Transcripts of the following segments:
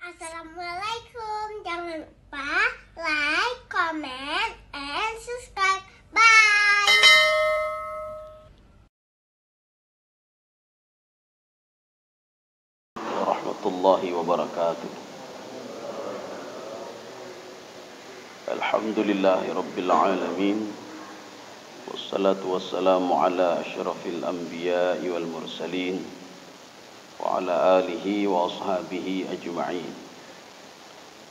Assalamualaikum. Jangan lupa like, comment, and subscribe. Bye. Warahmatullahi wabarakatuh. Alhamdulillahi rabbil alamin. Wassalatu wassalamu ala asyrafil anbiya'i wal mursalin wa ala alihi wa ashabihi ajma'in.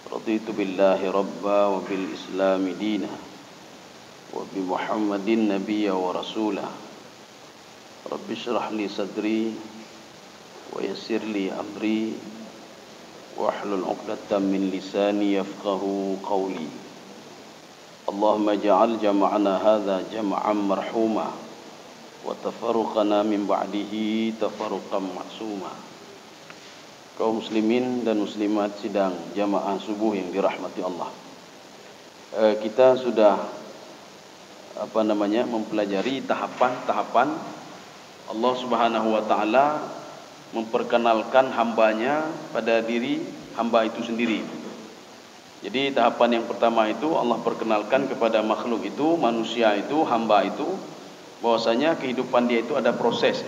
Raditu billahi rabba wa bil islami dina wa bi muhammadin nabiyya wa rasulah. Rabbi syrah li sadri wa yassir li amri wahlul 'uqdatam min lisani yafqahu qawli. Allahumma ja'al jama'ana hadza jam'an marhuma wa tafarruqana min ba'dihi tafarruqan ma'suma. Kaum muslimin dan muslimat sidang jamaah subuh yang dirahmati Allah. Kita sudah mempelajari tahapan-tahapan Allah Subhanahu wa taala memperkenalkan hambanya pada diri hamba itu sendiri. Jadi tahapan yang pertama itu Allah perkenalkan kepada makhluk itu, manusia itu, hamba itu, bahwasanya kehidupan dia itu ada proses.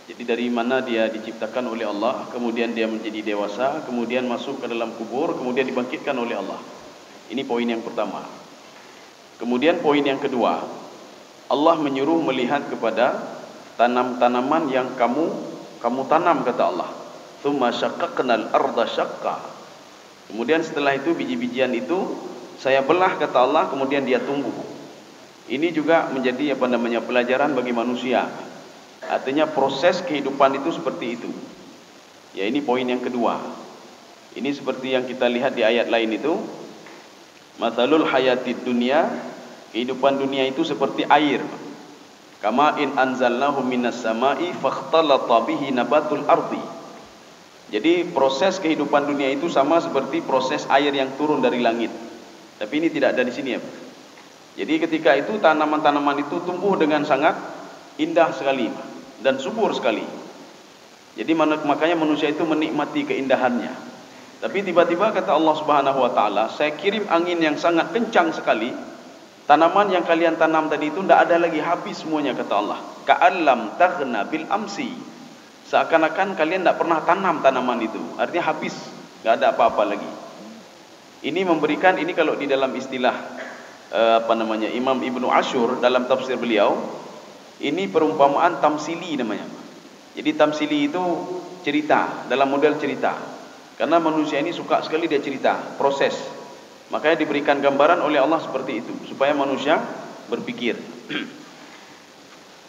Jadi dari mana dia diciptakan oleh Allah, kemudian dia menjadi dewasa, kemudian masuk ke dalam kubur, kemudian dibangkitkan oleh Allah. Ini poin yang pertama. Kemudian poin yang kedua, Allah menyuruh melihat kepada tanam-tanaman yang kamu tanam, kata Allah. Tsumma syaqqaqnal arda syaqqa. Kemudian setelah itu biji-bijian itu saya belah, kata Allah, kemudian dia tumbuh. Ini juga menjadi pelajaran bagi manusia. Artinya proses kehidupan itu seperti itu. Ya, ini poin yang kedua. Ini seperti yang kita lihat di ayat lain itu. Mathalul hayatid dunya, kehidupan dunia itu seperti air. Kama in anzalnahu minas sama'i fakhtalata bihi nabatul ardi. Jadi proses kehidupan dunia itu sama seperti proses air yang turun dari langit. Tapi ini tidak ada di sini ya. Jadi ketika itu tanaman-tanaman itu tumbuh dengan sangat indah sekali dan subur sekali. Jadi makanya manusia itu menikmati keindahannya. Tapi tiba-tiba kata Allah Subhanahu wa taala, saya kirim angin yang sangat kencang sekali. Tanaman yang kalian tanam tadi itu tidak ada lagi, habis semuanya, kata Allah. Ka'allam taghna bil amsi. Seakan-akan kalian tidak pernah tanam tanaman itu. Artinya habis, tidak ada apa-apa lagi. Ini memberikan, ini kalau di dalam istilah Imam Ibnu Ashur dalam tafsir beliau, ini perumpamaan tamsili namanya. Jadi tamsili itu cerita, dalam model cerita. Karena manusia ini suka sekali dia cerita, proses. Makanya diberikan gambaran oleh Allah seperti itu, supaya manusia berpikir.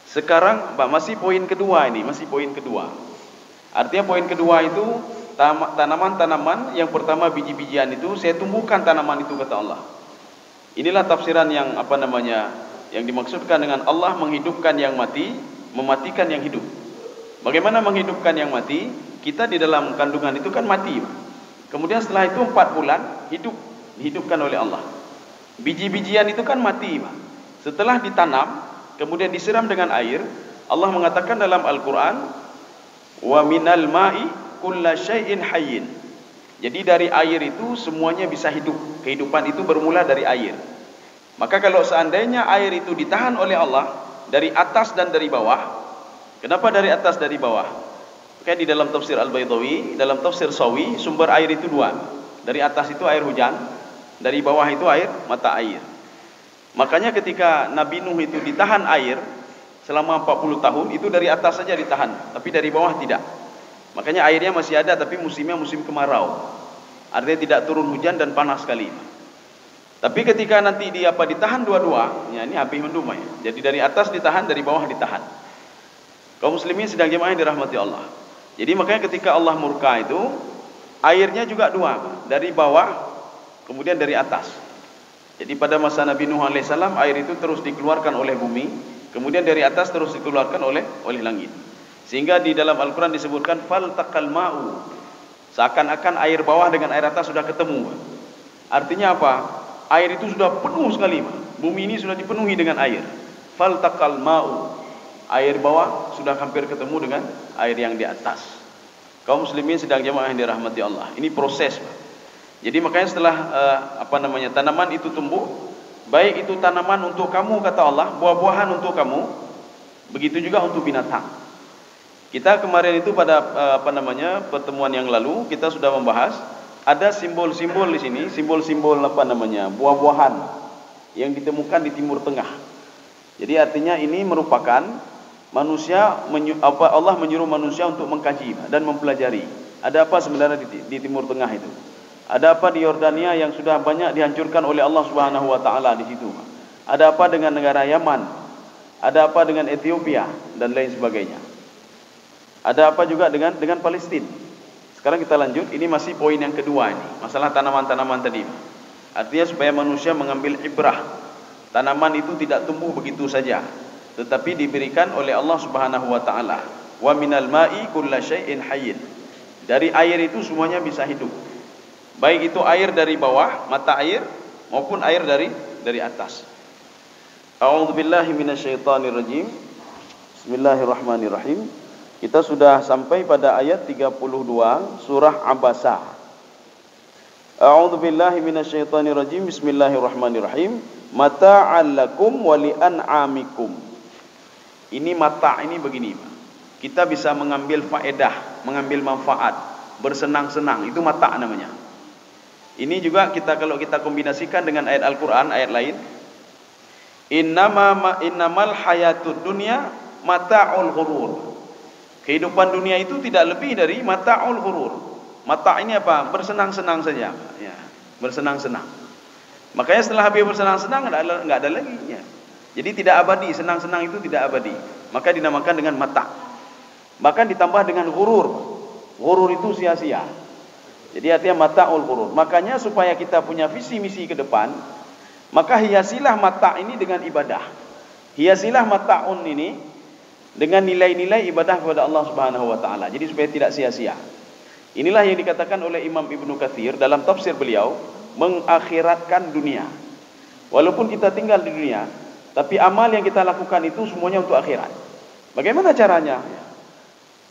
Sekarang masih poin kedua ini, masih poin kedua. Artinya poin kedua itu tanaman-tanaman yang pertama biji-bijian itu saya tumbuhkan tanaman itu, kata Allah. Inilah tafsiran yang yang dimaksudkan dengan Allah menghidupkan yang mati, mematikan yang hidup. Bagaimana menghidupkan yang mati? Kita di dalam kandungan itu kan mati. Kemudian setelah itu 4 bulan dihidupkan oleh Allah. Biji-bijian itu kan mati. Setelah ditanam, kemudian disiram dengan air, Allah mengatakan dalam Al-Quran, wa minal ma'i kulla syai'in hayyin. Jadi dari air itu semuanya bisa hidup. Kehidupan itu bermula dari air. Maka kalau seandainya air itu ditahan oleh Allah dari atas dan dari bawah, kenapa dari atas dari bawah? Kayak di dalam tafsir Al-Baydawi, dalam tafsir Sawi, sumber air itu 2. Dari atas itu air hujan, dari bawah itu air mata air. Makanya ketika Nabi Nuh itu ditahan air selama 40 tahun, itu dari atas saja ditahan, tapi dari bawah tidak. Makanya airnya masih ada, tapi musimnya musim kemarau. Artinya tidak turun hujan dan panas sekali. Tapi ketika nanti dia ditahan dua-dua, ya ini habis mendung ya. Jadi dari atas ditahan, dari bawah ditahan. Kaum muslimin sedang jemaah yang dirahmati Allah. Jadi makanya ketika Allah murka itu, airnya juga 2, dari bawah, kemudian dari atas. Jadi pada masa Nabi Nuh alaihissalam, air itu terus dikeluarkan oleh bumi, kemudian dari atas terus dikeluarkan oleh langit. Sehingga di dalam Al-Quran disebutkan faltaqal ma'u. Seakan-akan air bawah dengan air atas sudah ketemu. Artinya apa? Air itu sudah penuh sekali. Bumi ini sudah dipenuhi dengan air. Faltaqal ma'u. Air bawah sudah hampir ketemu dengan air yang di atas. Kaum muslimin sedang jamaah yang dirahmati Allah. Ini proses, Pak. Jadi makanya setelah tanaman itu tumbuh, baik itu tanaman untuk kamu kata Allah, buah-buahan untuk kamu, begitu juga untuk binatang. Kita kemarin itu pada pertemuan yang lalu kita sudah membahas ada simbol-simbol di sini, simbol-simbol buah-buahan yang ditemukan di Timur Tengah. Jadi artinya ini merupakan Allah menyuruh manusia untuk mengkaji dan mempelajari ada apa sebenarnya di Timur Tengah itu. Ada apa di Yordania yang sudah banyak dihancurkan oleh Allah Subhanahu wa taala di situ? Ada apa dengan negara Yaman? Ada apa dengan Ethiopia dan lain sebagainya? Ada apa juga dengan Palestina? Sekarang kita lanjut, ini masih poin yang kedua ini, masalah tanaman-tanaman tadi. Artinya supaya manusia mengambil ibrah. Tanaman itu tidak tumbuh begitu saja, tetapi diberikan oleh Allah Subhanahu wa taala. Wa minal ma'i kullu syai'in hayyin. Dari air itu semuanya bisa hidup. Baik itu air dari bawah, mata air, maupun air dari atas. A'udzubillahi minasyaitonirrajim. Bismillahirrahmanirrahim. Kita sudah sampai pada ayat 32 surah Abasa. A'udzubillahi minasyaitonirrajim. Bismillahirrahmanirrahim. Mata'al lakum wa li'an'amikum. Ini mata' ini begini, Pak. Kita bisa mengambil faedah, mengambil manfaat, bersenang-senang, itu mata' namanya. Ini juga kalau kita kombinasikan dengan ayat Al-Qur'an, ayat lain. Innamal hayatud dunya mata'ul ghurur. Kehidupan dunia itu tidak lebih dari mata'ul ghurur. Mata' ini apa? Bersenang-senang saja, ya, bersenang-senang. Makanya setelah habis bersenang-senang enggak ada lagi, ya. Jadi tidak abadi, senang-senang itu tidak abadi. Maka dinamakan dengan mata'. Bahkan ditambah dengan ghurur. Ghurur itu sia-sia. Jadi artinya mata'ul ghurur. Makanya supaya kita punya visi misi ke depan, maka hiasilah mata' ini dengan ibadah. Hiasilah mata'un ini dengan nilai-nilai ibadah kepada Allah Subhanahu wa taala. Jadi supaya tidak sia-sia. Inilah yang dikatakan oleh Imam Ibnu Katsir dalam tafsir beliau, mengakhiratkan dunia. Walaupun kita tinggal di dunia, tapi amal yang kita lakukan itu semuanya untuk akhirat. Bagaimana caranya?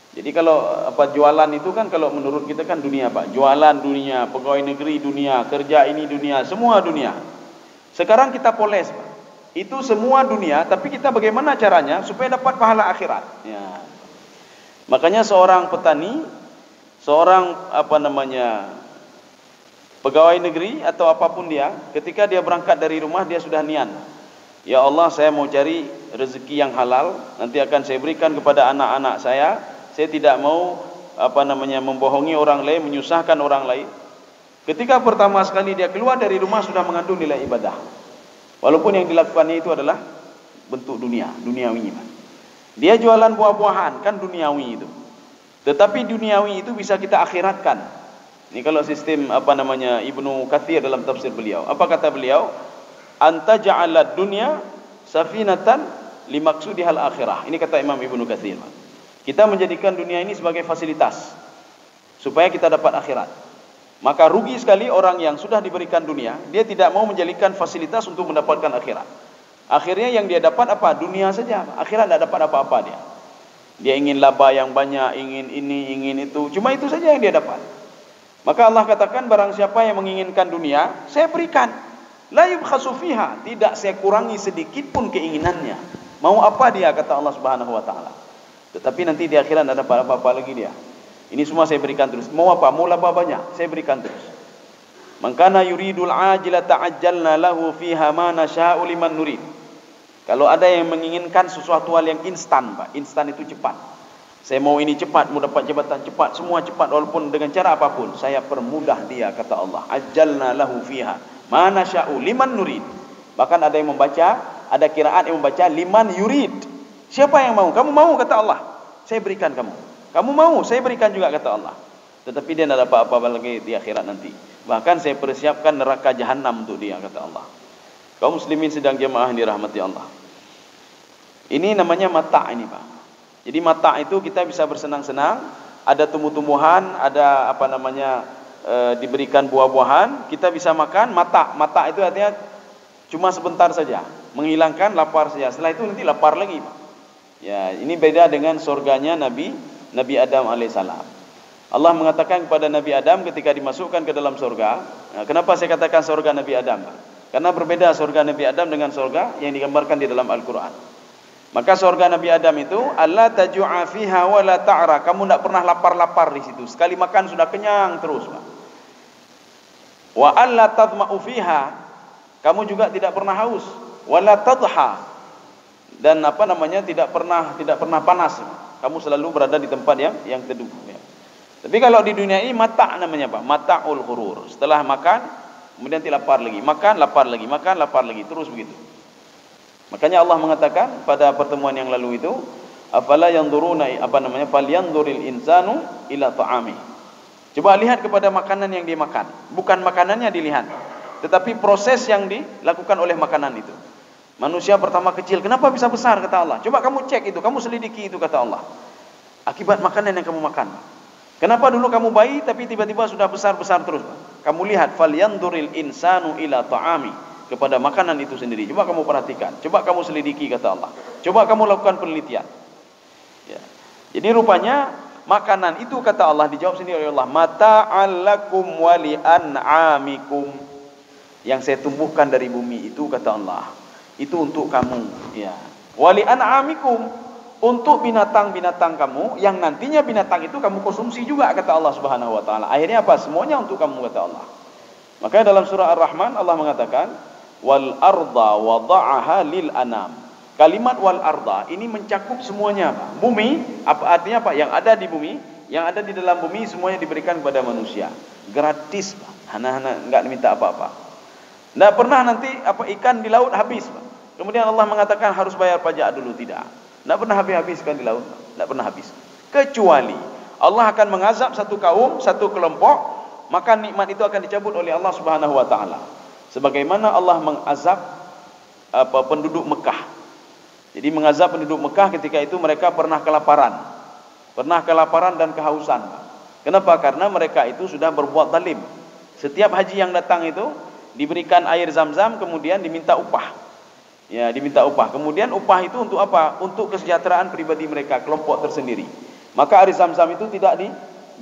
Jadi kalau jualan itu kan kalau menurut kita kan dunia, Pak. Jualan dunia, pegawai negeri dunia, kerja ini dunia, semua dunia. Sekarang kita poles, Pak. Itu semua dunia, tapi kita bagaimana caranya supaya dapat pahala akhirat? Ya. Makanya seorang petani, seorang pegawai negeri atau apapun dia, ketika dia berangkat dari rumah dia sudah niat. Ya Allah, saya mau cari rezeki yang halal, nanti akan saya berikan kepada anak-anak saya. Saya tidak mau membohongi orang lain, menyusahkan orang lain. Ketika pertama sekali dia keluar dari rumah sudah mengandung nilai ibadah. Walaupun yang dilakukannya itu adalah bentuk duniawi. Dia jualan buah-buahan, kan duniawi itu. Tetapi duniawi itu bisa kita akhiratkan. Ini kalau sistem Ibnu Katsir dalam tafsir beliau. Apa kata beliau? Anta ja'alad dunya safinatan limaksudihal akhirah. Ini kata Imam Ibnu Katsir. Kita menjadikan dunia ini sebagai fasilitas supaya kita dapat akhirat. Maka rugi sekali orang yang sudah diberikan dunia, dia tidak mau menjadikan fasilitas untuk mendapatkan akhirat. Akhirnya yang dia dapat apa? Dunia saja. Akhirat tidak dapat apa-apa dia. Dia ingin laba yang banyak, ingin ini, ingin itu. Cuma itu saja yang dia dapat. Maka Allah katakan barang siapa yang menginginkan dunia, saya berikan. La yubkhasu fiha, tidak saya kurangi sedikit pun keinginannya. Mau apa dia, kata Allah Subhanahu wa taala. Tetapi nanti di akhirat tidak dapat apa-apa lagi dia. Ini semua saya berikan terus. Mau apa? Mau laba banyak, saya berikan terus. Man kana yuridul ajila ta'ajjalna lahu fiha ma nasha'u liman nurid. Kalau ada yang menginginkan sesuatu hal yang instan, Pak. Instan itu cepat. Saya mau ini cepat, mau dapat jabatan cepat, semua cepat walaupun dengan cara apapun. Saya permudah dia, kata Allah. Ajjalna lahu fiha ma nasha'u liman nurid. Bahkan ada yang membaca, ada qiraat yang membaca liman yurid. Siapa yang mau? Kamu mau, kata Allah. Saya berikan kamu. Kamu mau, saya berikan juga, kata Allah. Tetapi dia tidak dapat apa-apa lagi di akhirat nanti. Bahkan saya persiapkan neraka jahanam untuk dia, kata Allah. Kaum muslimin sedang jemaah yang dirahmati Allah. Ini namanya mata' ini, Pak. Jadi mata' itu kita bisa bersenang-senang. Ada tumbuh-tumbuhan, ada diberikan buah-buahan, kita bisa makan. Mata' itu artinya cuma sebentar saja, menghilangkan lapar saja. Setelah itu nanti lapar lagi, Pak. Ya, ini beda dengan surganya Nabi Adam alaihissalam. Allah mengatakan kepada Nabi Adam ketika dimasukkan ke dalam surga. Nah, kenapa saya katakan surga Nabi Adam? Karena berbeda surga Nabi Adam dengan surga yang digambarkan di dalam Al-Quran. Maka surga Nabi Adam itu, alla taju'a fiha wa la ta'ra. Kamu tidak pernah lapar-lapar di situ. Sekali makan sudah kenyang terus. Wa alla tadma'u fiha. Kamu juga tidak pernah haus. Wa la tadha. Dan tidak pernah panas. Kamu selalu berada di tempat yang teduh. Tapi kalau di dunia ini mata' namanya Pak, mata'ul ghurur. Setelah makan, kemudian lapar lagi, makan, lapar lagi, makan, lapar lagi, terus begitu. Makanya Allah mengatakan pada pertemuan yang lalu itu, afala yanzuruna falyanzuril insanu ila ta'ami. Coba lihat kepada makanan yang dimakan, bukan makanannya dilihat, tetapi proses yang dilakukan oleh makanan itu. Manusia pertama kecil, kenapa bisa besar kata Allah? Coba kamu cek itu, kamu selidiki itu kata Allah. Akibat makanan yang kamu makan. Kenapa dulu kamu bayi tapi tiba-tiba sudah besar-besar terus? Kamu lihat falyanzuril insanu ila ta'ami, kepada makanan itu sendiri. Coba kamu perhatikan, coba kamu selidiki kata Allah. Coba kamu lakukan penelitian. Ya. Jadi rupanya makanan itu kata Allah dijawab sendiri oleh Allah, mata'allakum wa li'an'amikum. Yang saya tumbuhkan dari bumi itu kata Allah, itu untuk kamu, ya. Wa li'an'amikum, untuk binatang-binatang kamu yang nantinya binatang itu kamu konsumsi juga kata Allah Subhanahu wa taala. Akhirnya apa? Semuanya untuk kamu kata Allah. Makanya dalam surah Ar-Rahman Allah mengatakan wal arda wada'aha lil anam. Kalimat wal arda ini mencakup semuanya, Pak. Bumi, apa artinya Pak? Yang ada di bumi, yang ada di dalam bumi semuanya diberikan kepada manusia. Gratis, Pak. Anak-anak enggak diminta apa-apa. Enggak pernah nanti ikan di laut habis, Pak. Kemudian Allah mengatakan harus bayar pajak dulu, tidak. Tidak pernah habis-habiskan di laut. Tidak pernah habis. Kecuali Allah akan mengazab satu kaum, satu kelompok, maka nikmat itu akan dicabut oleh Allah Subhanahu wa taala. Sebagaimana Allah mengazab penduduk Mekah. Jadi mengazab penduduk Mekah ketika itu mereka pernah kelaparan. Pernah kelaparan dan kehausan. Kenapa? Karena mereka itu sudah berbuat zalim. Setiap haji yang datang itu diberikan air Zam-Zam, kemudian diminta upah. Ya, diminta upah. Kemudian upah itu untuk apa? Untuk kesejahteraan pribadi mereka, kelompok tersendiri. Maka air Zam-Zam itu tidak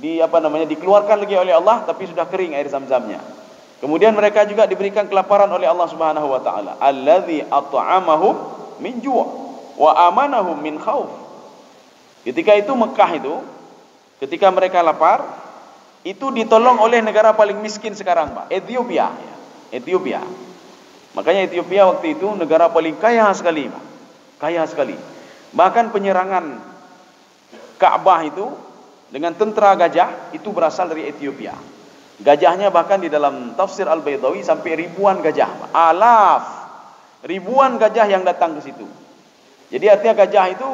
dikeluarkan lagi oleh Allah, tapi sudah kering air Zam-Zamnya. Kemudian mereka juga diberikan kelaparan oleh Allah Subhanahu wa taala. Allazi at'amahum min ju' wa amanahum min khauf. Ketika itu Mekah itu, ketika mereka lapar, itu ditolong oleh negara paling miskin sekarang, Pak, Ethiopia. Ethiopia. Makanya Ethiopia waktu itu negara paling kaya sekali, Pak. Kaya sekali. Bahkan penyerangan Ka'bah itu dengan tentara gajah itu berasal dari Ethiopia. Gajahnya bahkan di dalam tafsir Al-Baydawi sampai ribuan gajah, Pak. Ribuan gajah yang datang ke situ. Jadi artinya gajah itu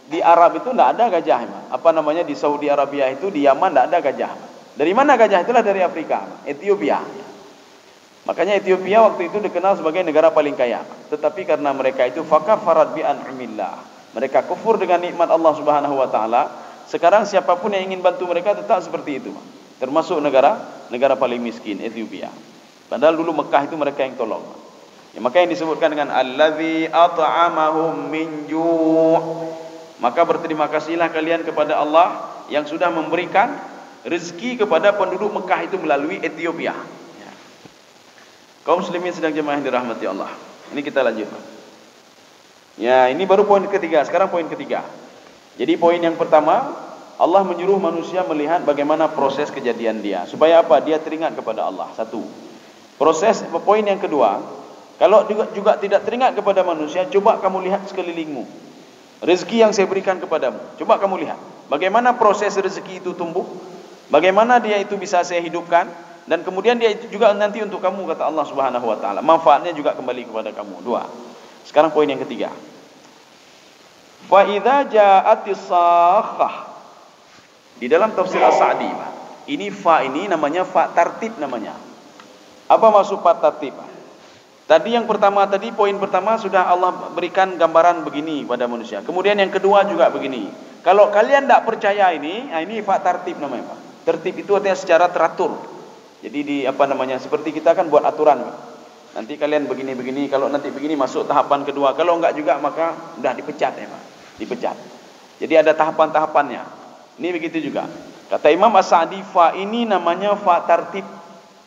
di Arab itu tidak ada gajah, Pak. Di Saudi Arabia itu, di Yaman tidak ada gajah. Dari mana gajah? Itulah dari Afrika, Ethiopia. Makanya Ethiopia waktu itu dikenal sebagai negara paling kaya. Tetapi karena mereka itu fakafarat bi an'amillah, mereka kufur dengan nikmat Allah Subhanahu wa taala. Sekarang siapapun yang ingin bantu mereka tetap seperti itu, termasuk negara paling miskin, Ethiopia. Padahal dulu Mekah itu mereka yang tolong. Ya, maka yang disebutkan dengan allazi at'amahum min ju'. Maka berterima kasihlah kalian kepada Allah yang sudah memberikan rezeki kepada penduduk Mekah itu melalui Ethiopia. Kaum muslimin sedang jemaah yang dirahmati Allah. Ini kita lanjut. Ya, ini baru poin ketiga. Sekarang poin ketiga. Jadi poin yang pertama, Allah menyuruh manusia melihat bagaimana proses kejadian dia. Supaya apa? Dia teringat kepada Allah. Satu. Poin yang kedua, kalau juga tidak teringat kepada manusia, coba kamu lihat sekelilingmu. Rezeki yang saya berikan kepadamu. Coba kamu lihat. Bagaimana proses rezeki itu tumbuh? Bagaimana dia itu bisa saya hidupkan? Dan kemudian dia itu juga nanti untuk kamu kata Allah Subhanahu wa taala. Manfaatnya juga kembali kepada kamu. Dua. Sekarang poin yang ketiga. Fa idza ja'atis sakhah. Di dalam tafsir As-Sa'di, ini fa ini namanya fa tartib namanya. Apa maksud fa tartib? Tadi yang pertama poin pertama sudah Allah berikan gambaran begini pada manusia. Kemudian yang kedua juga begini. Kalau kalian tidak percaya ini fa tartib namanya, Pak. Tertib itu artinya secara teratur. Jadi seperti kita kan buat aturan, Pak. Nanti kalian begini-begini, kalau nanti begini masuk tahapan kedua. Kalau enggak juga maka udah dipecat, ya, Pak. Dipecat. Jadi ada tahapan-tahapannya. Ini begitu juga. Kata Imam As-Sa'di, fa ini namanya fa tartib.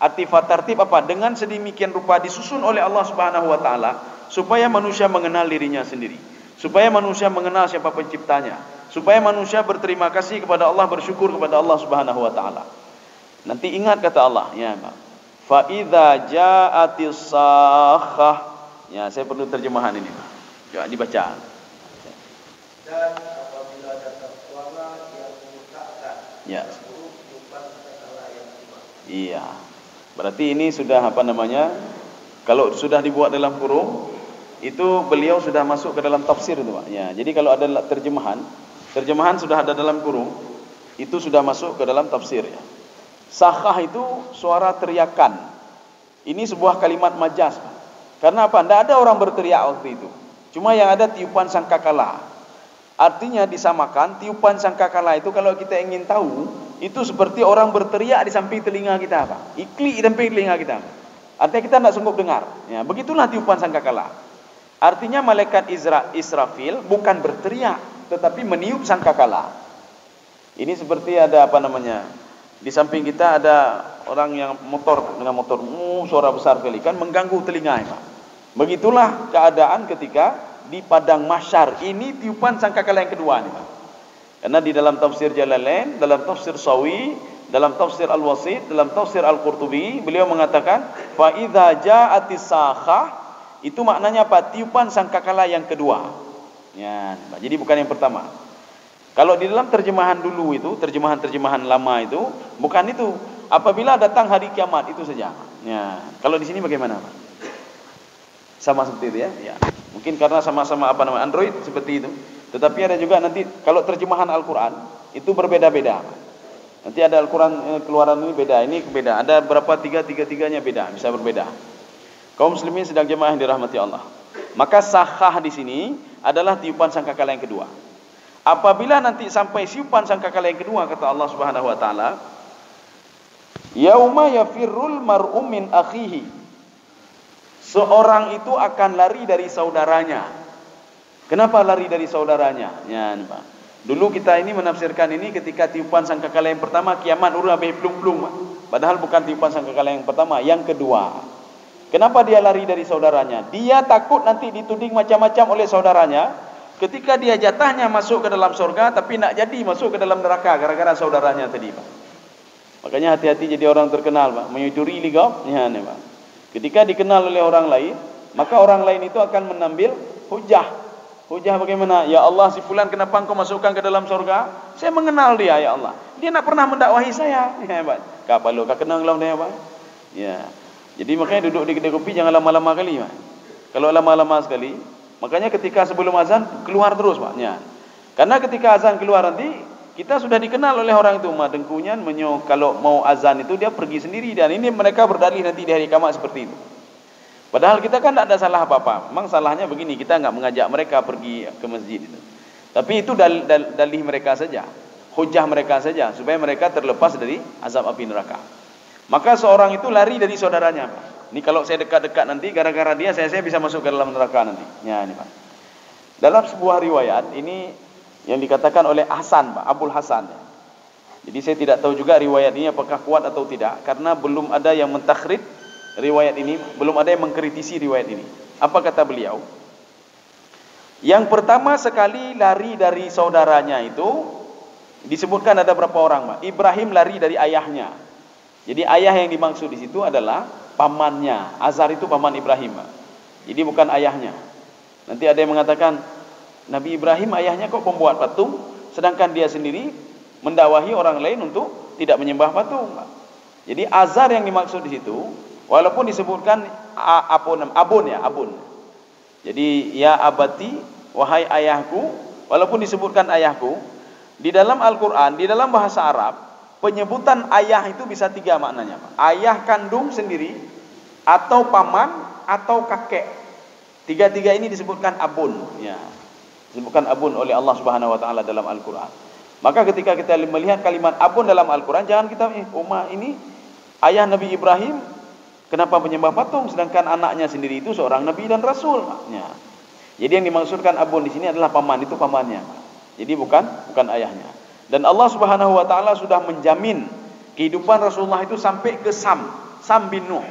Arti fa tartib apa? Dengan sedemikian rupa disusun oleh Allah Subhanahu wa taala supaya manusia mengenal dirinya sendiri, supaya manusia mengenal siapa penciptanya, supaya manusia berterima kasih kepada Allah, bersyukur kepada Allah Subhanahu wa taala. Nanti ingat kata Allah, ya, fa idza ja'atis sakhah. Ya, saya perlu terjemahan ini, Pak. Coba dibaca. Dan apabila datang suara yang menyesatkan, Ya. bukan kata yang cuma. Iya. Berarti ini sudah apa namanya? Kalau sudah dibuat dalam kurung, itu beliau sudah masuk ke dalam tafsir itu, Pak. Ya, jadi kalau ada terjemahan sudah ada dalam kurung, itu sudah masuk ke dalam tafsir ya. Sakhah itu suara teriakan. Ini sebuah kalimat majaz, Pak. Karena apa? Tidak ada orang berteriak waktu itu. Cuma yang ada tiupan sangkakala. Artinya disamakan tiupan sangkakala itu kalau kita ingin tahu, itu seperti orang berteriak di samping telinga kita, Pak. Iklik di samping telinga kita. Artinya kita tidak sanggup dengar. Ya, begitulah tiupan sangkakala. Artinya malaikat Israfil bukan berteriak, tetapi meniup sangkakala. Ini seperti ada apa namanya? Di samping kita ada orang yang motor dengan motor, suara besar sekali kan mengganggu telinga, Pak. Begitulah keadaan ketika di padang mahsyar. Ini tiupan sangkakala yang kedua nih, Pak. Karena di dalam tafsir Jalalain, dalam tafsir Sawi, dalam tafsir Al-Wasit, dalam tafsir Al-Qurtubi, beliau mengatakan fa idza ja'atis sakhah, itu maknanya apa? Tiupan sangkakala yang kedua. Ya, Pak. Jadi bukan yang pertama. Kalau di dalam terjemahan dulu itu, terjemahan lama itu, bukan itu. Apabila datang hari kiamat, itu saja. Ya. Kalau di sini bagaimana, Pak? Sama seperti itu ya? Ya. Mungkin karena sama-sama apa namanya Android seperti itu. Tetapi ada juga nanti kalau terjemahan Al-Quran itu berbeda-beda. Nanti ada Al-Quran keluaran ini beda, ini beda. Ada berapa tiga-tiganya beda, bisa berbeda. Kaum muslimin sedang jemaah yang dirahmati Allah. Maka sakhah di sini adalah tiupan sangkakala yang kedua. Apabila nanti sampai tiupan sangkakala yang kedua, kata Allah Subhanahu wa taala, yauma yafirrul mar'u min akhihi. Seorang itu akan lari dari saudaranya. Kenapa lari dari saudaranya? Ya, Pak. Dulu kita ini menafsirkan ini ketika tiupan sangkakala yang pertama, kiamat udah habis plung-plung, Pak. Padahal bukan tiupan sangkakala yang pertama, yang kedua. Kenapa dia lari dari saudaranya? Dia takut nanti dituding macam-macam oleh saudaranya. Ketika dia jatahnya masuk ke dalam surga, tapi nak jadi masuk ke dalam neraka gara-gara saudaranya tadi, Pak. Makanya hati-hati jadi orang terkenal, Pak. Menyuturi ligap, ya, nih, Pak. Ketika dikenal oleh orang lain, maka orang lain itu akan menambil hujah. Hujah bagaimana? Ya Allah, si fulan kenapa engkau masukkan ke dalam surga? Saya mengenal dia, ya Allah. Dia nak pernah mendakwahi saya. Ya, Pak. Kapal lo, kau kenal dia, Pak? Ya. Jadi makanya duduk di kedai kopi jangan lama-lama kali, Pak. Kalau lama-lama sekali, makanya ketika sebelum azan keluar terus, Pak. Ya. Karena ketika azan keluar nanti kita sudah dikenal oleh orang itu, dengkunyan menyo, kalau mau azan itu dia pergi sendiri, dan ini mereka berdalih nanti di hari kiamat seperti itu. Padahal kita kan tidak ada salah apa-apa. Memang salahnya begini, kita enggak mengajak mereka pergi ke masjid itu. Tapi itu dalih mereka saja, hujah mereka saja, supaya mereka terlepas dari azab api neraka. Maka seorang itu lari dari saudaranya, Pak. Ini kalau saya dekat-dekat nanti gara-gara dia saya bisa masuk ke dalam neraka nanti. Ya, ini, Pak. Dalam sebuah riwayat ini yang dikatakan oleh Hasan, Pak, Abul Hasan. Jadi saya tidak tahu juga riwayat ini apakah kuat atau tidak, karena belum ada yang mentakhrij riwayat ini, belum ada yang mengkritisi riwayat ini. Apa kata beliau? Yang pertama sekali lari dari saudaranya itu disebutkan ada berapa orang, Pak? Ibrahim lari dari ayahnya. Jadi ayah yang dimaksud di situ adalah pamannya. Azar itu paman Ibrahim, Pak. Jadi bukan ayahnya. Nanti ada yang mengatakan Nabi Ibrahim ayahnya kok pembuat patung, sedangkan dia sendiri mendakwahi orang lain untuk tidak menyembah patung. Jadi Azar yang dimaksud di situ, walaupun disebutkan abun. Jadi ya abati, wahai ayahku, walaupun disebutkan ayahku, di dalam Al-Quran, di dalam bahasa Arab, penyebutan ayah itu bisa tiga maknanya. Ayah kandung sendiri, atau paman, atau kakek. Tiga-tiga ini disebutkan abun. Ya. Disebutkan abun oleh Allah Subhanahu wa taala dalam Al-Qur'an. Maka ketika kita melihat kalimat abun dalam Al-Qur'an, jangan kita ini ayah Nabi Ibrahim kenapa menyembah patung sedangkan anaknya sendiri itu seorang nabi dan rasul. Ya. Jadi yang dimaksudkan abun di sini adalah paman, itu pamannya. Jadi bukan ayahnya. Dan Allah Subhanahu wa taala sudah menjamin kehidupan Rasulullah itu sampai ke Sam bin Nuh.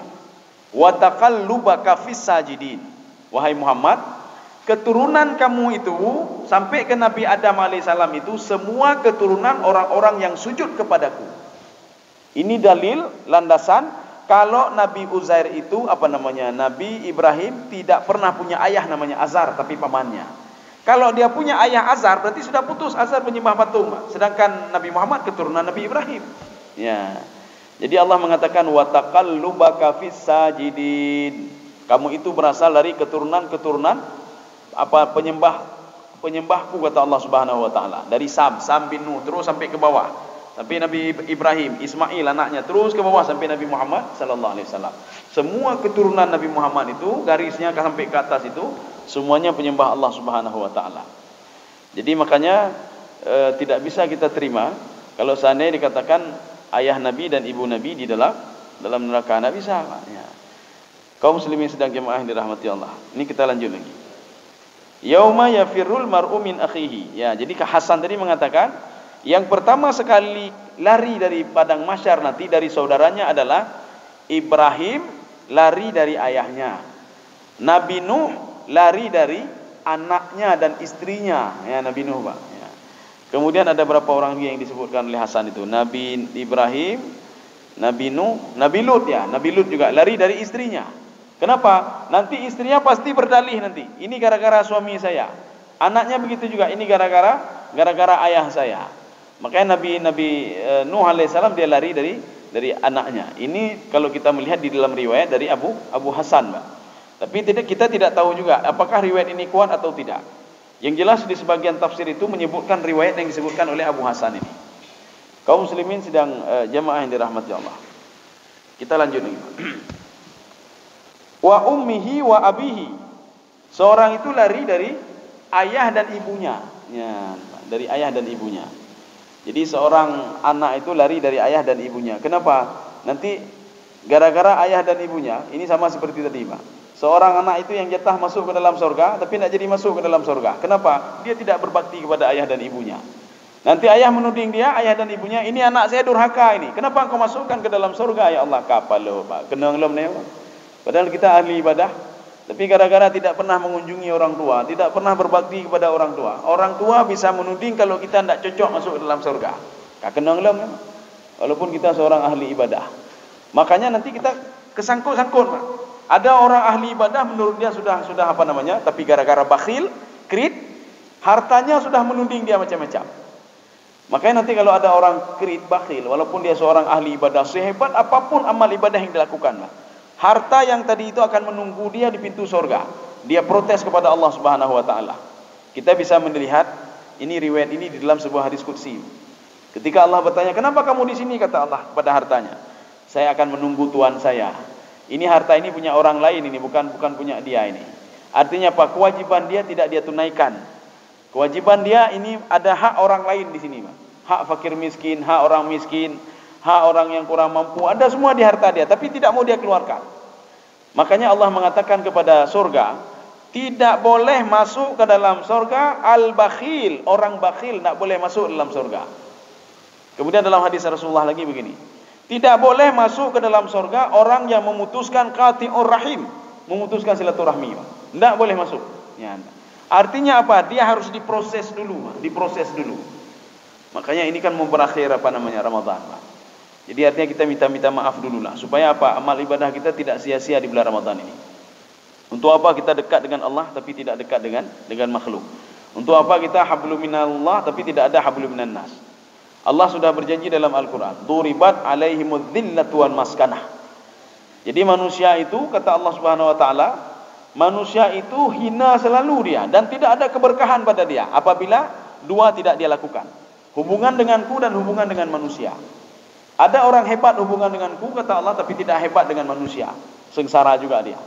Wa taqallubaka fis sajidin. Wahai Muhammad, keturunan kamu itu sampai ke Nabi Adam alaihissalam itu semua keturunan orang-orang yang sujud kepadaku. Ini dalil landasan kalau Nabi Uzair itu Nabi Ibrahim tidak pernah punya ayah namanya Azar tapi pamannya. Kalau dia punya ayah Azar berarti sudah putus, Azar penyembah patung. Sedangkan Nabi Muhammad keturunan Nabi Ibrahim. Ya. Jadi Allah mengatakan wa taqallubaka fis sajidin. Kamu itu berasal dari keturunan penyembahku kata Allah Subhanahu wa taala. Dari Sam bin Nuh terus sampai ke bawah. Sampai Nabi Ibrahim, Ismail anaknya terus ke bawah sampai Nabi Muhammad sallallahu alaihi wasallam. Semua keturunan Nabi Muhammad itu garisnya sampai ke atas itu semuanya penyembah Allah Subhanahu wa taala. Jadi makanya tidak bisa kita terima kalau seandainya dikatakan ayah Nabi dan ibu Nabi di dalam neraka. Tidak bisa. Ya. Kaum muslimin sedang jemaah yang dirahmati Allah. Ini kita lanjut lagi. Yauma yafirrul mar'u min akhihi. Ya, jadi Hasan tadi mengatakan yang pertama sekali lari dari padang mahsyar nanti dari saudaranya adalah Ibrahim lari dari ayahnya. Nabi Nuh lari dari anaknya dan istrinya. Ya, Nabi Nuh, Pak. Ya. Kemudian ada berapa orang yang disebutkan oleh Hasan itu? Nabi Ibrahim, Nabi Nuh, Nabi Lut ya. Nabi Lut juga lari dari istrinya. Kenapa? Nanti istrinya pasti berdalih nanti. Ini gara-gara suami saya. Anaknya begitu juga. Ini gara-gara ayah saya. Makanya Nabi Nuh alaihissalam dia lari dari anaknya. Ini kalau kita melihat di dalam riwayat dari Abu Hasan, Mbak. Tapi kita tidak tahu juga apakah riwayat ini kuat atau tidak. Yang jelas di sebagian tafsir itu menyebutkan riwayat yang disebutkan oleh Abu Hasan ini. Kaum muslimin sedang jamaah yang dirahmati Allah. Kita lanjut lagi. Wa ummihi wa abihi. Seorang itu lari dari ayah dan ibunya. Ya, dari ayah dan ibunya. Jadi seorang anak itu lari dari ayah dan ibunya. Kenapa? Nanti gara-gara ayah dan ibunya, ini sama seperti tadi, Pak. Seorang anak itu yang jatah masuk ke dalam surga, tapi tidak jadi masuk ke dalam surga. Kenapa? Dia tidak berbakti kepada ayah dan ibunya. Nanti ayah menuding dia, ayah dan ibunya, ini anak saya durhaka ini. Kenapa engkau masukkan ke dalam surga? Ya Allah, kapal lo, Pak. Kenang lom nih, Pak. Padahal kita ahli ibadah, tapi gara-gara tidak pernah mengunjungi orang tua, tidak pernah berbakti kepada orang tua. Orang tua bisa menuding kalau kita tidak cocok masuk ke dalam surga. Kenang lom, walaupun kita seorang ahli ibadah. Makanya nanti kita kesangkut-sangkut, Pak. Ada orang ahli ibadah menurut dia sudah tapi gara-gara bakhil, krit, hartanya sudah menuding dia macam-macam. Makanya nanti kalau ada orang krit, bakhil, walaupun dia seorang ahli ibadah, sehebat apapun amal ibadah yang dilakukan, harta yang tadi itu akan menunggu dia di pintu surga. Dia protes kepada Allah Subhanahu wa taala. Kita bisa melihat ini riwayat ini di dalam sebuah hadis qudsi. Ketika Allah bertanya, "Kenapa kamu di sini?" kata Allah pada hartanya. "Saya akan menunggu Tuhan saya." Ini harta ini punya orang lain, ini bukan punya dia ini. Artinya apa? Kewajiban dia tidak dia tunaikan. Kewajiban dia ini ada hak orang lain di sini, Pak. Hak fakir miskin, hak orang miskin, hak orang yang kurang mampu, ada semua di harta dia, tapi tidak mau dia keluarkan. Makanya Allah mengatakan kepada surga, tidak boleh masuk ke dalam surga al-bakhil, orang bakhil tidak boleh masuk dalam surga. Kemudian dalam hadis Rasulullah lagi begini, tidak boleh masuk ke dalam surga orang yang memutuskan qati'ur rahim, memutuskan silaturahmi. Tidak boleh masuk. Ya. Artinya apa? Dia harus diproses dulu, diproses dulu. Makanya ini kan mau berakhir Ramadan, Pak. Jadi artinya kita minta maaf dulu lah, supaya apa? Amal ibadah kita tidak sia-sia di bulan Ramadan ini. Untuk apa kita dekat dengan Allah tapi tidak dekat dengan makhluk? Untuk apa kita hablum minallah tapi tidak ada hablum minan nas? Allah sudah berjanji dalam Al-Quran, duribat alaihimudz zillatu wal maskanah. Jadi manusia itu, kata Allah Subhanahu wa taala, manusia itu hina selalu dia dan tidak ada keberkahan pada dia apabila dua tidak dia lakukan. Hubungan denganku dan hubungan dengan manusia. Ada orang hebat hubungan denganku, kata Allah, tapi tidak hebat dengan manusia. Sengsara juga dia.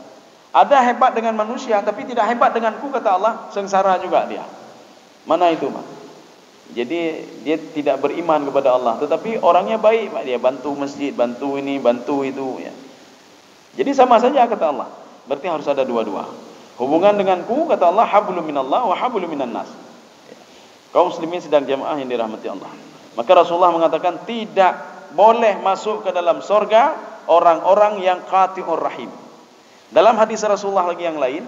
Ada hebat dengan manusia tapi tidak hebat denganku, kata Allah, sengsara juga dia. Mana itu, Pak? Jadi dia tidak beriman kepada Allah, tetapi orangnya baik, dia bantu masjid, bantu ini, bantu itu, ya. Jadi sama saja kata Allah. Berarti harus ada dua-dua. Hubungan denganku, kata Allah, hablum minallah wa hablum minan nas. Kaum muslimin sedang jamaah yang dirahmati Allah. Maka Rasulullah mengatakan tidak boleh masuk ke dalam surga orang-orang yang qati'ur rahim. Dalam hadis Rasulullah lagi yang lain,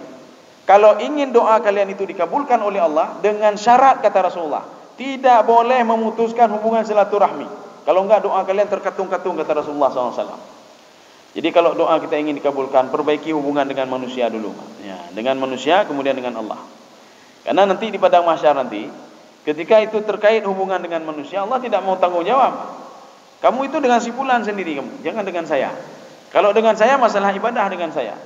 kalau ingin doa kalian itu dikabulkan oleh Allah, dengan syarat kata Rasulullah, tidak boleh memutuskan hubungan silaturahmi. Kalau enggak doa kalian terkatung-katung kata Rasulullah SAW. Jadi kalau doa kita ingin dikabulkan, perbaiki hubungan dengan manusia dulu. Ya, dengan manusia kemudian dengan Allah. Karena nanti di padang mahsyar nanti, ketika itu terkait hubungan dengan manusia, Allah tidak mau tanggung jawab. Kamu itu dengan si fulan sendiri, kamu jangan dengan saya. Kalau dengan saya masalah ibadah dengan saya.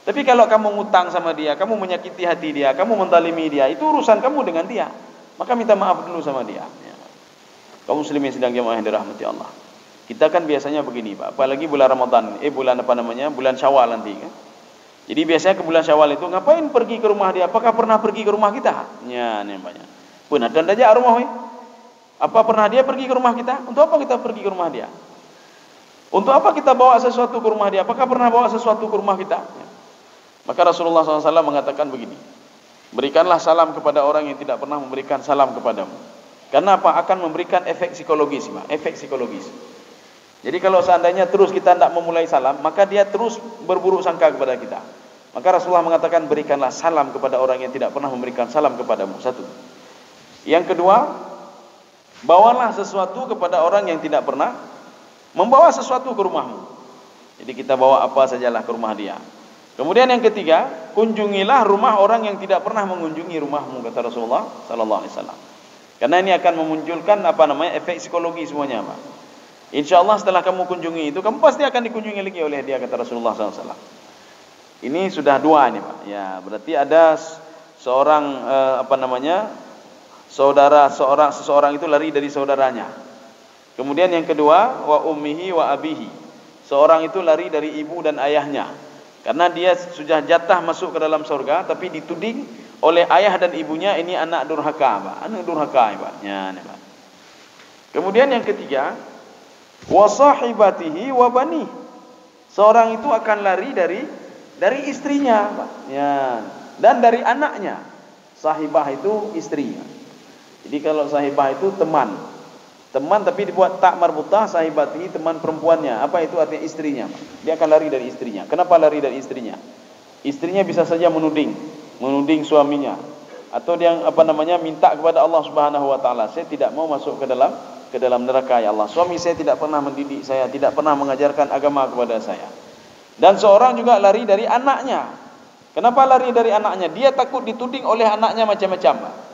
Tapi kalau kamu ngutang sama dia, kamu menyakiti hati dia, kamu menzalimi dia, itu urusan kamu dengan dia. Maka minta maaf dulu sama dia. Ya. Kaum muslimin sedang jamaah yang dirahmati Allah. Kita kan biasanya begini, Pak. Apalagi bulan Ramadan, bulan Syawal nanti kan. Jadi biasanya ke bulan Syawal itu ngapain pergi ke rumah dia? Apakah pernah pergi ke rumah kita? Ya, ini banyak. Benar dan aja rumah we. Apa pernah dia pergi ke rumah kita? Untuk apa kita pergi ke rumah dia? Untuk apa kita bawa sesuatu ke rumah dia? Apakah pernah bawa sesuatu ke rumah kita? Ya. Maka Rasulullah SAW mengatakan begini, berikanlah salam kepada orang yang tidak pernah memberikan salam kepadamu. Karena apa? Akan memberikan efek psikologis, Pak. Efek psikologis. Jadi kalau seandainya terus kita tidak memulai salam, maka dia terus berburuk sangka kepada kita. Maka Rasulullah mengatakan berikanlah salam kepada orang yang tidak pernah memberikan salam kepadamu. Satu. Yang kedua, bawalah sesuatu kepada orang yang tidak pernah membawa sesuatu ke rumahmu. Jadi kita bawa apa sajalah ke rumah dia. Kemudian yang ketiga, kunjungilah rumah orang yang tidak pernah mengunjungi rumahmu, kata Rasulullah sallallahu alaihi wasallam. Karena ini akan memunculkan efek psikologi semuanya, Pak. Insyaallah setelah kamu kunjungi itu, kamu pasti akan dikunjungi lagi oleh dia, kata Rasulullah sallallahu alaihi wasallam. Ini sudah dua ini, Pak. Ya, berarti ada seorang seseorang itu lari dari saudaranya. Kemudian yang kedua, wa ummihi wa abihi. Seorang itu lari dari ibu dan ayahnya. Karena dia sudah jatah masuk ke dalam surga, tapi dituding oleh ayah dan ibunya ini anak durhaka, Pak. Anak durhaka, Pak. Ya, ini, Pak. Kemudian yang ketiga, wa sahibatihi wa bani. Seorang itu akan lari dari istrinya, Pak. Ya, dan dari anaknya. Sahibah itu istri. Jadi kalau sahibah itu teman tapi dibuat tak marbutah, sahibati teman perempuannya. Apa itu artinya? Istrinya. Dia akan lari dari istrinya. Kenapa lari dari istrinya? Istrinya bisa saja menuding suaminya, atau dia minta kepada Allah Subhanahu wa taala, saya tidak mau masuk ke dalam neraka ya Allah. Suami saya tidak pernah mendidik saya, tidak pernah mengajarkan agama kepada saya. Dan seorang juga lari dari anaknya. Kenapa lari dari anaknya? Dia takut dituding oleh anaknya macam-macam.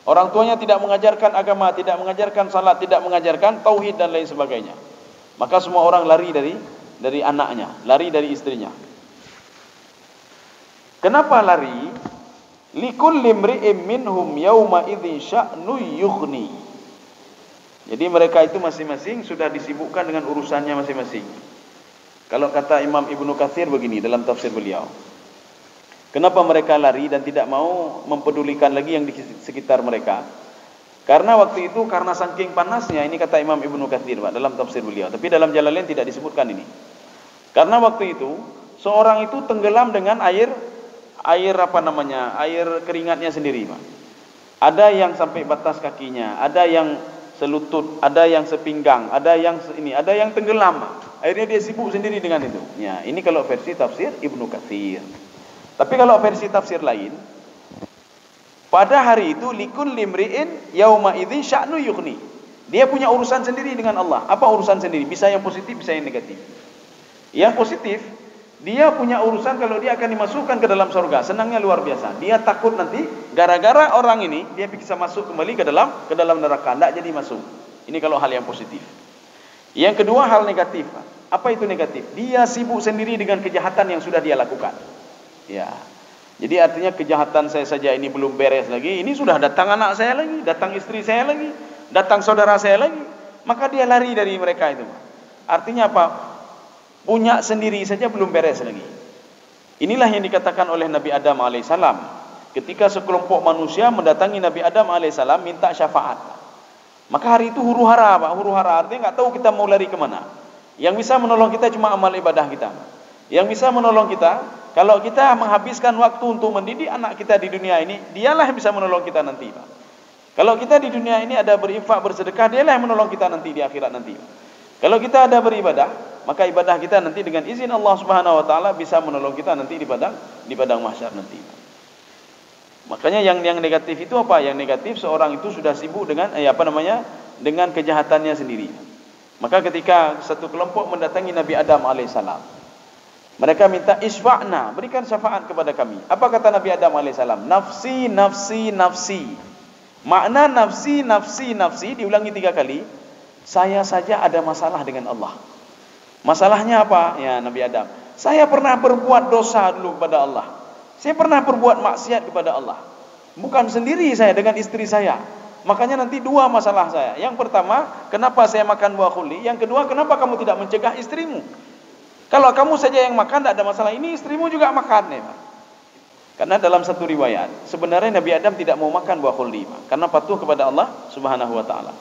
Orang tuanya tidak mengajarkan agama, tidak mengajarkan salat, tidak mengajarkan tauhid dan lain sebagainya. Maka semua orang lari dari anaknya, lari dari istrinya. Kenapa lari? Likulli imri'in minhum yauma idzin sya'nu yughni. Jadi mereka itu masing-masing sudah disibukkan dengan urusannya masing-masing. Kalau kata Imam Ibnu Katsir begini dalam tafsir beliau, kenapa mereka lari dan tidak mau mempedulikan lagi yang di sekitar mereka? Karena waktu itu karena saking panasnya, ini kata Imam Ibnu Katsir, Pak, dalam tafsir beliau. Tapi dalam Jalalain tidak disebutkan ini. Karena waktu itu seorang itu tenggelam dengan air keringatnya sendiri, Pak. Ada yang sampai batas kakinya, ada yang selutut, ada yang sepinggang, ada yang tenggelam, Pak. Akhirnya dia sibuk sendiri dengan itu. Ya, ini kalau versi tafsir Ibnu Katsir. Tapi kalau versi tafsir lain, pada hari itu likul limri'in yauma idzin sya'nu yughni. Dia punya urusan sendiri dengan Allah. Apa urusan sendiri? Bisa yang positif, bisa yang negatif. Yang positif, dia punya urusan kalau dia akan dimasukkan ke dalam surga. Senangnya luar biasa. Dia takut nanti gara-gara orang ini dia bisa masuk kembali ke dalam neraka, tidak jadi masuk. Ini kalau hal yang positif. Yang kedua hal negatif. Apa itu negatif? Dia sibuk sendiri dengan kejahatan yang sudah dia lakukan. Ya, jadi artinya kejahatan saya saja ini belum beres lagi, ini sudah datang anak saya lagi, datang istri saya lagi, datang saudara saya lagi, maka dia lari dari mereka itu. Artinya apa? Punya sendiri saja belum beres lagi. Inilah yang dikatakan oleh Nabi Adam alaihissalam ketika sekelompok manusia mendatangi Nabi Adam alaihissalam minta syafaat. Maka hari itu huru hara, Pak, huru hara, artinya nggak tahu kita mau lari kemana. Yang bisa menolong kita cuma amal ibadah kita. Yang bisa menolong kita, kalau kita menghabiskan waktu untuk mendidik anak kita di dunia ini, dialah yang bisa menolong kita nanti, Pak. Kalau kita di dunia ini ada berinfak, bersedekah, dialah yang menolong kita nanti di akhirat nanti. Kalau kita ada beribadah, maka ibadah kita nanti dengan izin Allah Subhanahu wa taala bisa menolong kita nanti di padang mahsyar nanti. Makanya yang negatif itu apa? Yang negatif seorang itu sudah sibuk dengan dengan kejahatannya sendiri. Maka ketika satu kelompok mendatangi Nabi Adam alaihissalam, mereka minta isfa'na, berikan syafaat kepada kami. Apa kata Nabi Adam alaihissalam? Nafsi, nafsi, nafsi. Makna nafsi, nafsi, nafsi diulangi 3 kali. Saya saja ada masalah dengan Allah. Masalahnya apa? Ya Nabi Adam, saya pernah berbuat dosa dulu kepada Allah. Saya pernah berbuat maksiat kepada Allah. Bukan sendiri saya, dengan istri saya. Makanya nanti 2 masalah saya. Yang pertama, kenapa saya makan buah khuldi? Yang kedua, kenapa kamu tidak mencegah istrimu? Kalau kamu saja yang makan, tidak ada masalah. Ini istrimu juga makan ya. Karena dalam satu riwayat, sebenarnya Nabi Adam tidak mau makan buah khuldi, karena patuh kepada Allah Subhanahu wa taala.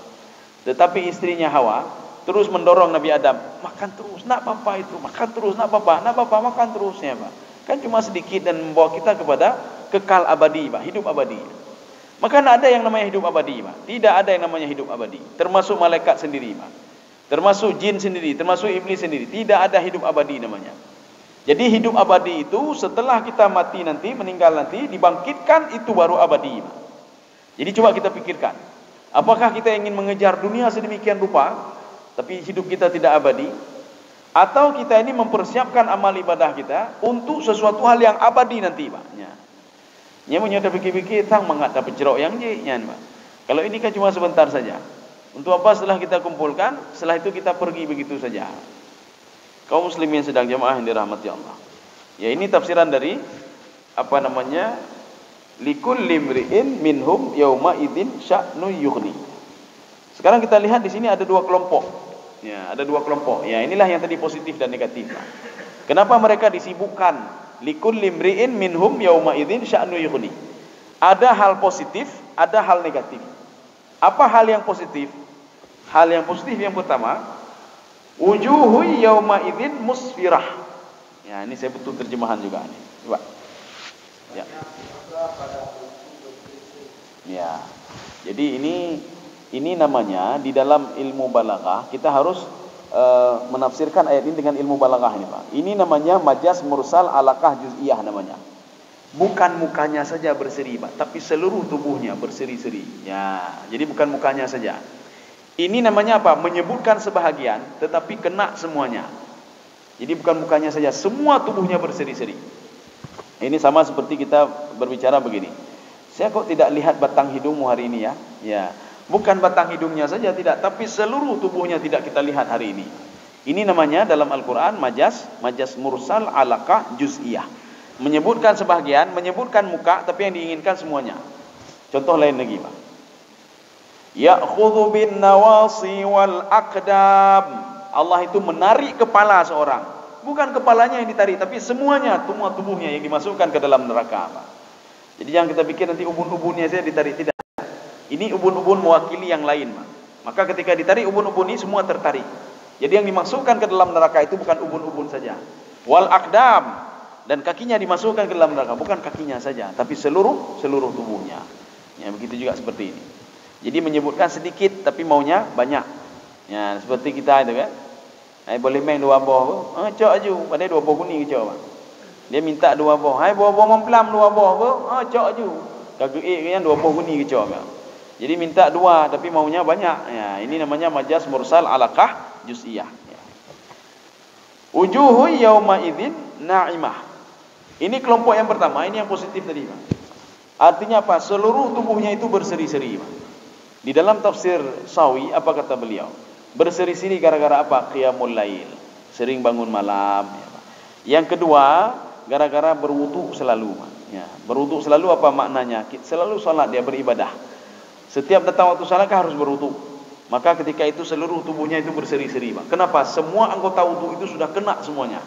Tetapi istrinya Hawa terus mendorong Nabi Adam, makan terus, nak apa itu, makan terus, nak apa, makan terusnya, Pak. Kan cuma sedikit dan membawa kita kepada kekal abadi, Pak, hidup abadi. Maka tidak ada yang namanya hidup abadi, Pak. Tidak ada yang namanya hidup abadi. Termasuk malaikat sendiri, Pak. Termasuk jin sendiri, termasuk iblis sendiri. Tidak ada hidup abadi namanya. Jadi hidup abadi itu setelah kita mati nanti, meninggal nanti, dibangkitkan, itu baru abadi. Jadi coba kita pikirkan, apakah kita ingin mengejar dunia sedemikian rupa, tapi hidup kita tidak abadi? Atau kita ini mempersiapkan amal ibadah kita untuk sesuatu hal yang abadi nanti, Pak? Nya punya pikir-pikir, tang mengat dapat jerok yang je-nya, Pak. Kalau ini kan cuma sebentar saja. Untuk apa setelah kita kumpulkan, setelah itu kita pergi begitu saja. Kaum muslimin sedang jamaah yang dirahmati Allah. Ya, ini tafsiran dari likulli imri'in minhum yauma idzin sya'nu yughni. Sekarang kita lihat di sini ada 2 kelompok. Ya, ada 2 kelompok. Ya, inilah yang tadi positif dan negatif. Kenapa mereka disibukkan? Likulli imri'in minhum yauma idzin sya'nu yughni. Ada hal positif, ada hal negatif. Apa hal yang positif? Hal yang positif yang pertama, wujuhu yauma idzin musfirah. Ya, ini saya betul terjemahan juga nih. Coba. Ya. Ya. Jadi ini namanya di dalam ilmu balaghah kita harus menafsirkan ayat ini dengan ilmu balaghah ini, Pak. Ini namanya majaz mursal alaqah juz'iyah namanya. Bukan mukanya saja berseri, Pak, tapi seluruh tubuhnya berseri-seri. Ya, jadi bukan mukanya saja. Ini namanya apa? Menyebutkan sebahagian tetapi kena semuanya. Jadi bukan mukanya saja, semua tubuhnya berseri-seri. Ini sama seperti kita berbicara begini. Saya kok tidak lihat batang hidungmu hari ini ya? Ya, bukan batang hidungnya saja tidak, tapi seluruh tubuhnya tidak kita lihat hari ini. Ini namanya dalam Al-Qur'an majaz mursal alaqah juz'iyah. Menyebutkan sebahagian, menyebutkan muka, tapi yang diinginkan semuanya. Contoh lain lagi, Pak. Ya'khudhu bin nawasi wal aqdam. Allah itu menarik kepala seorang. Bukan kepalanya yang ditarik, tapi semuanya, semua tubuhnya yang dimasukkan ke dalam neraka, Pak. Jadi jangan kita pikir nanti ubun-ubunnya saja ditarik, tidak. Ini ubun-ubun mewakili yang lain, Pak. Maka ketika ditarik ubun-ubun ini semua tertarik. Jadi yang dimasukkan ke dalam neraka itu bukan ubun-ubun saja. Wal aqdam, dan kakinya dimasukkan ke dalam neraka, bukan kakinya saja, tapi seluruh tubuhnya. Ya, begitu juga seperti ini. Jadi menyebutkan sedikit tapi maunya banyak. Ya, seperti kita itu kan. Boleh main 2 buah, cok aja, padahal 2 buah kuning cok, Pak. Dia minta 2 buah. Buah-buah memplam 2 buah, cok aja. Kagak kan 2 buah kuning cok, Pak. Jadi minta 2 tapi maunya banyak. Ya, ini namanya majaz mursal alaqah juz'iyah. Ya. Wujuhu yauma idzin na'imah. Ini kelompok yang pertama, ini yang positif tadi, Pak. Artinya apa? Seluruh tubuhnya itu berseri-seri, Pak. Di dalam tafsir Sawi, apa kata beliau? Berseri-seri gara-gara apa? Qiyamul lail, sering bangun malam. Ya, Pak. Yang kedua, gara-gara berwudu selalu. Pak. Ya, berwudu selalu apa maknanya? Selalu salat dia beribadah. Setiap datang waktu salat harus berwudu. Maka ketika itu seluruh tubuhnya itu berseri-seri, Pak. Kenapa? Semua anggota wudu itu sudah kena semuanya.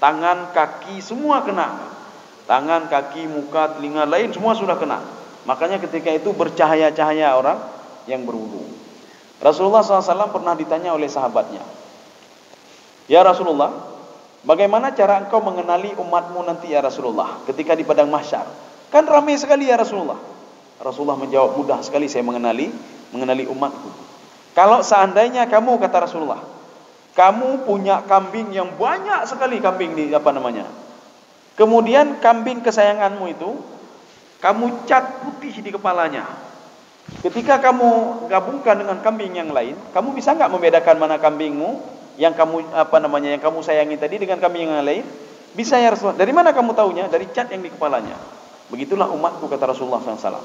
Tangan, kaki, semua kena. Tangan, kaki, muka, telinga, lain semua sudah kena. Makanya ketika itu bercahaya-cahaya orang yang berwudu. Rasulullah SAW pernah ditanya oleh sahabatnya, ya Rasulullah, bagaimana cara engkau mengenali umatmu nanti ya Rasulullah ketika di padang mahsyar? Kan ramai sekali ya Rasulullah. Rasulullah menjawab, mudah sekali saya mengenali umatku. Kalau seandainya kamu, kata Rasulullah, kamu punya kambing yang banyak sekali, kambing di kemudian kambing kesayanganmu itu kamu cat putih di kepalanya. Ketika kamu gabungkan dengan kambing yang lain, kamu bisa enggak membedakan mana kambingmu yang kamu yang kamu sayangi tadi dengan kambing yang lain? Bisa ya Rasulullah. Dari mana kamu tahunya? Dari cat yang di kepalanya. Begitulah umatku, kata Rasulullah SAW.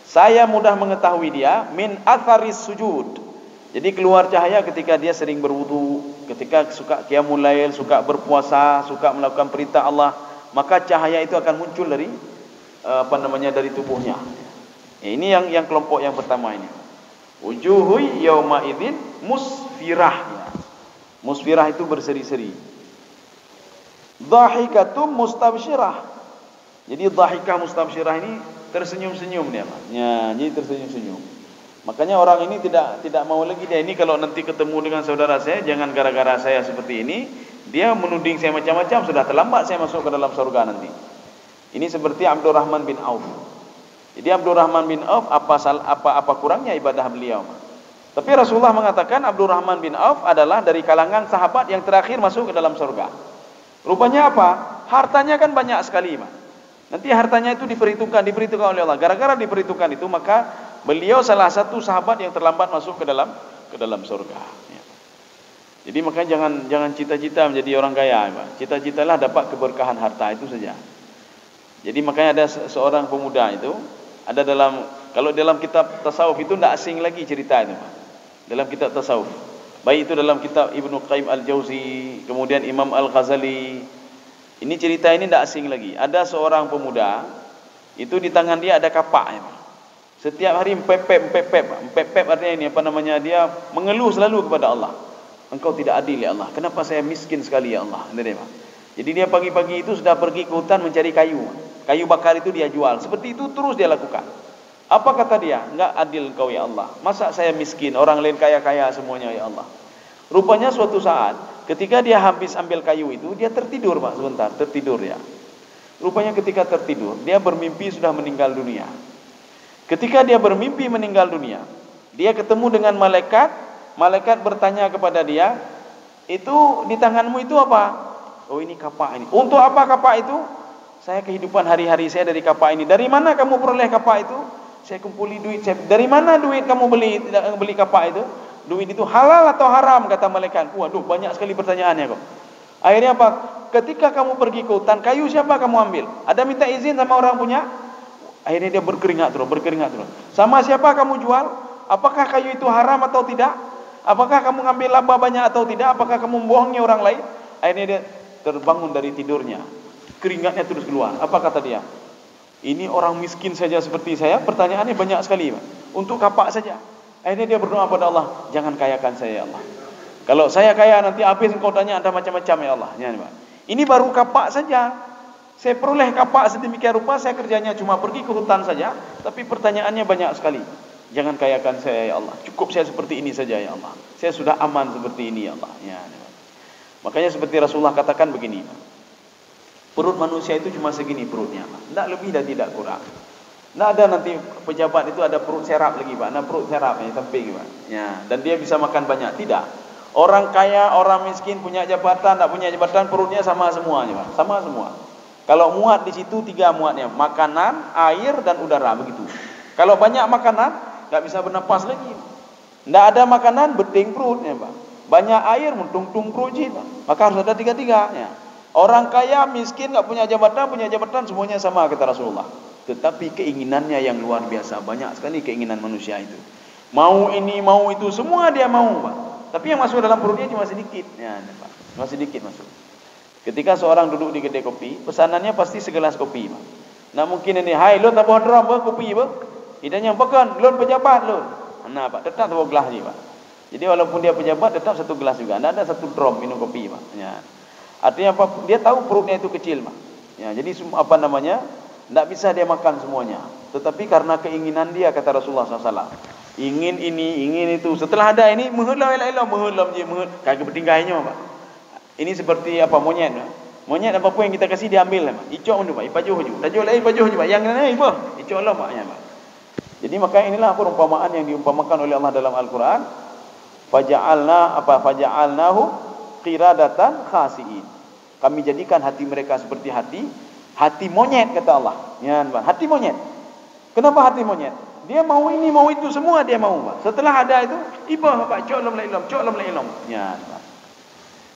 Saya mudah mengetahui dia min atharis sujud. Jadi keluar cahaya ketika dia sering berwudu, ketika suka qiyamul lail, suka berpuasa, suka melakukan perintah Allah, maka cahaya itu akan muncul dari dari tubuhnya. Ini yang kelompok yang pertama ini. Wujuhu yauma idzin musfirah. Musfirah itu berseri-seri. Dhahikatum mustabsyirah. Jadi dhahikah mustabsyirah ini tersenyum-senyum dia, Pak. Ya, jadi tersenyum-senyum. Makanya orang ini tidak mau lagi dia ini kalau nanti ketemu dengan saudara saya, jangan gara-gara saya seperti ini, dia menuding saya macam-macam, sudah terlambat saya masuk ke dalam surga nanti. Ini seperti Abdurrahman bin Auf. Jadi Abdurrahman bin Auf apa kurangnya ibadah beliau? Tapi Rasulullah mengatakan Abdurrahman bin Auf adalah dari kalangan sahabat yang terakhir masuk ke dalam surga. Rupanya apa? Hartanya kan banyak sekali, Pak. Nanti hartanya itu diperhitungkan oleh Allah. Gara-gara diperhitungkan itu, maka beliau salah satu sahabat yang terlambat masuk ke dalam surga. Ya. Jadi makanya jangan cita-cita menjadi orang kaya, Pak. Cita-citalah dapat keberkahan harta, itu saja. Jadi makanya ada seorang pemuda itu, ada kalau dalam kitab tasawuf itu tidak asing lagi cerita itu, Pak. Dalam kitab tasawuf, baik itu dalam kitab Ibnu Qayyim Al-Jauzi, kemudian Imam Al-Ghazali, ini cerita ini tidak asing lagi. Ada seorang pemuda, itu di tangan dia ada kapak, ya, Pak. Setiap hari empep artinya ini dia mengeluh selalu kepada Allah. Engkau tidak adil ya Allah. Kenapa saya miskin sekali ya Allah? Jadi dia pagi-pagi itu sudah pergi ke hutan mencari kayu. Kayu bakar itu dia jual. Seperti itu terus dia lakukan. Apa kata dia? Enggak adil engkau ya Allah. Masa saya miskin, orang lain kaya-kaya semuanya ya Allah. Rupanya suatu saat ketika dia habis ambil kayu itu, dia tertidur, Pak, sebentar, tertidur ya. Rupanya ketika tertidur, dia bermimpi sudah meninggal dunia. Ketika dia bermimpi meninggal dunia, dia ketemu dengan malaikat. Malaikat bertanya kepada dia, itu di tanganmu itu apa? Oh, ini kapak ini. Untuk apa kapak itu? Saya kehidupan hari-hari saya dari kapak ini. Dari mana kamu peroleh kapak itu? Saya kumpuli duit. Dari mana duit kamu beli kapak itu? Duit itu halal atau haram? Kata malaikat. Waduh, banyak sekali pertanyaannya kok. Akhirnya apa? Ketika kamu pergi ke hutan, kayu siapa kamu ambil? Ada minta izin sama orang punya? Akhirnya dia berkeringat terus. Sama siapa kamu jual? Apakah kayu itu haram atau tidak? Apakah kamu ngambil laba banyak atau tidak? Apakah kamu membohongi orang lain? Akhirnya dia terbangun dari tidurnya. Keringatnya terus keluar. Apa kata dia? Ini orang miskin saja seperti saya, pertanyaannya banyak sekali, Pak. Untuk kapak saja. Akhirnya dia berdoa pada Allah, jangan kayakan saya ya Allah. Kalau saya kaya nanti habis engkau tanya ada macam-macam ya Allah. Ini baru kapak saja. Saya peroleh kapak sedemikian rupa, saya kerjanya cuma pergi ke hutan saja, tapi pertanyaannya banyak sekali. Jangan kayakan saya ya Allah. Cukup saya seperti ini saja ya Allah. Saya sudah aman seperti ini ya Allah. Makanya seperti Rasulullah katakan begini, perut manusia itu cuma segini perutnya, tidak lebih dan tidak kurang. Tidak ada nanti pejabat itu ada perut serap lagi, Pak. Nah, perut serap yang sampai, Pak. Ya, dan dia bisa makan banyak. Tidak. Orang kaya, orang miskin, punya jabatan, tidak punya jabatan, perutnya sama semuanya, Pak. Sama semua. Kalau muat di situ 3 muatnya, makanan, air dan udara, begitu. Kalau banyak makanan, tidak bisa bernapas lagi. Tidak ada makanan, beting perutnya, Pak. Banyak air, mentung-tung perut, Pak. Maka harus ada 3-3-nya. Orang kaya, miskin, tidak punya jabatan, semuanya sama, kata Rasulullah. Tetapi keinginannya yang luar biasa. Banyak sekali keinginan manusia itu. Mau ini, mau itu, semua dia mau, Pak. Tapi yang masuk dalam perutnya cuma sedikit. Ya, Pak. Cuma sedikit masuk. Ketika seorang duduk di kedai kopi, pesanannya pasti segelas kopi, Pak. Nah mungkin ini, hai, lo tak bawa drum, kopi, Pak. Idanya, bahkan, lo pejabat, lo. Nah, Pak, tetap bawa gelas ni, Pak. Jadi walaupun dia pejabat, tetap 1 gelas juga. Tidak ada 1 drum minum kopi, Pak. Ya. Artinya apa? Dia tahu perutnya itu kecil, Pak. Ya, jadi tidak bisa dia makan semuanya. Tetapi karena keinginan dia, kata Rasulullah SAW, ingin ini, ingin itu. Setelah ada ini, menghulap je, kagak bertinggainya, Pak. Ini seperti apa, monyet. Monyet apa-apa yang kita kasih dia ambil, Pak. Icok mana, Pak? Ipajuh je. Tajuk lain ipajuh je, Pak. Yang lain apa? Icok lah, Pak. Ya, Pak. Jadi maka inilah perumpamaan yang diumpamakan oleh Allah dalam Al-Quran. Faja'alnahu qiradatan khasi'in. Kami jadikan hati mereka seperti hati monyet, kata Allah. Ya, hati monyet. Kenapa hati monyet? Dia mau ini, mau itu, semua dia mau, Pak. Setelah ada itu, ibah, Pak, cok lam la ilm. Ya, Pak.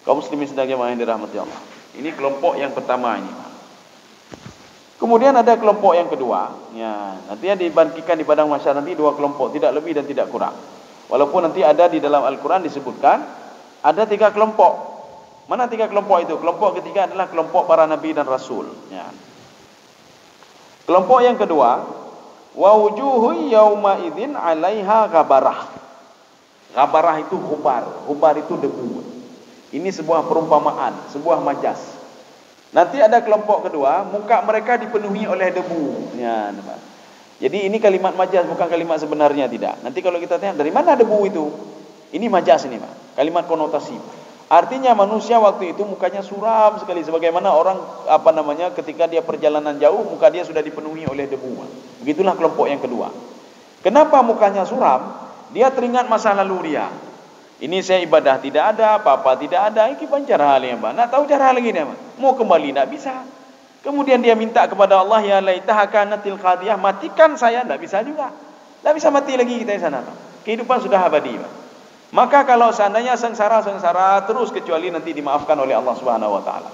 Kaum muslimin sedang jemaah yang dirahmati Allah. Ini kelompok yang pertama ini, Pak. Kemudian ada kelompok yang kedua. Ya, nanti dibangkitkan di padang mahsyar nanti dua kelompok, tidak lebih dan tidak kurang. Walaupun nanti ada di dalam Al-Quran disebutkan ada 3 kelompok. Mana 3 kelompok itu? Kelompok ketiga adalah kelompok para nabi dan rasul. Ya. Kelompok yang kedua, wa wujuhu yauma idzin 'alaiha ghabarah. Ghabarah itu hubar itu debu. Ini sebuah perumpamaan, sebuah majas. Nanti ada kelompok kedua, muka mereka dipenuhi oleh debu. Ya, jadi ini kalimat majas, bukan kalimat sebenarnya, tidak. Nanti kalau kita tanya dari mana debu itu? Ini majas ini, Pak. Kalimat konotasi. Artinya manusia waktu itu mukanya suram sekali, sebagaimana orang ketika dia perjalanan jauh, muka dia sudah dipenuhi oleh debu. Begitulah kelompok yang kedua. Kenapa mukanya suram? Dia teringat masa lalu dia. Ini saya ibadah tidak ada, apa-apa tidak ada. Ini cara halnya, Pak. Nak tahu cara lagi dia, Pak. Mau kembali tidak bisa. Kemudian dia minta kepada Allah, ya laitaha kanatil qadiyah, matikan saya, tidak bisa juga. Tidak bisa mati lagi kita di sana, Pak. Kehidupan sudah abadi, Pak. Maka kalau seandainya sengsara terus, kecuali nanti dimaafkan oleh Allah Subhanahu wa taala.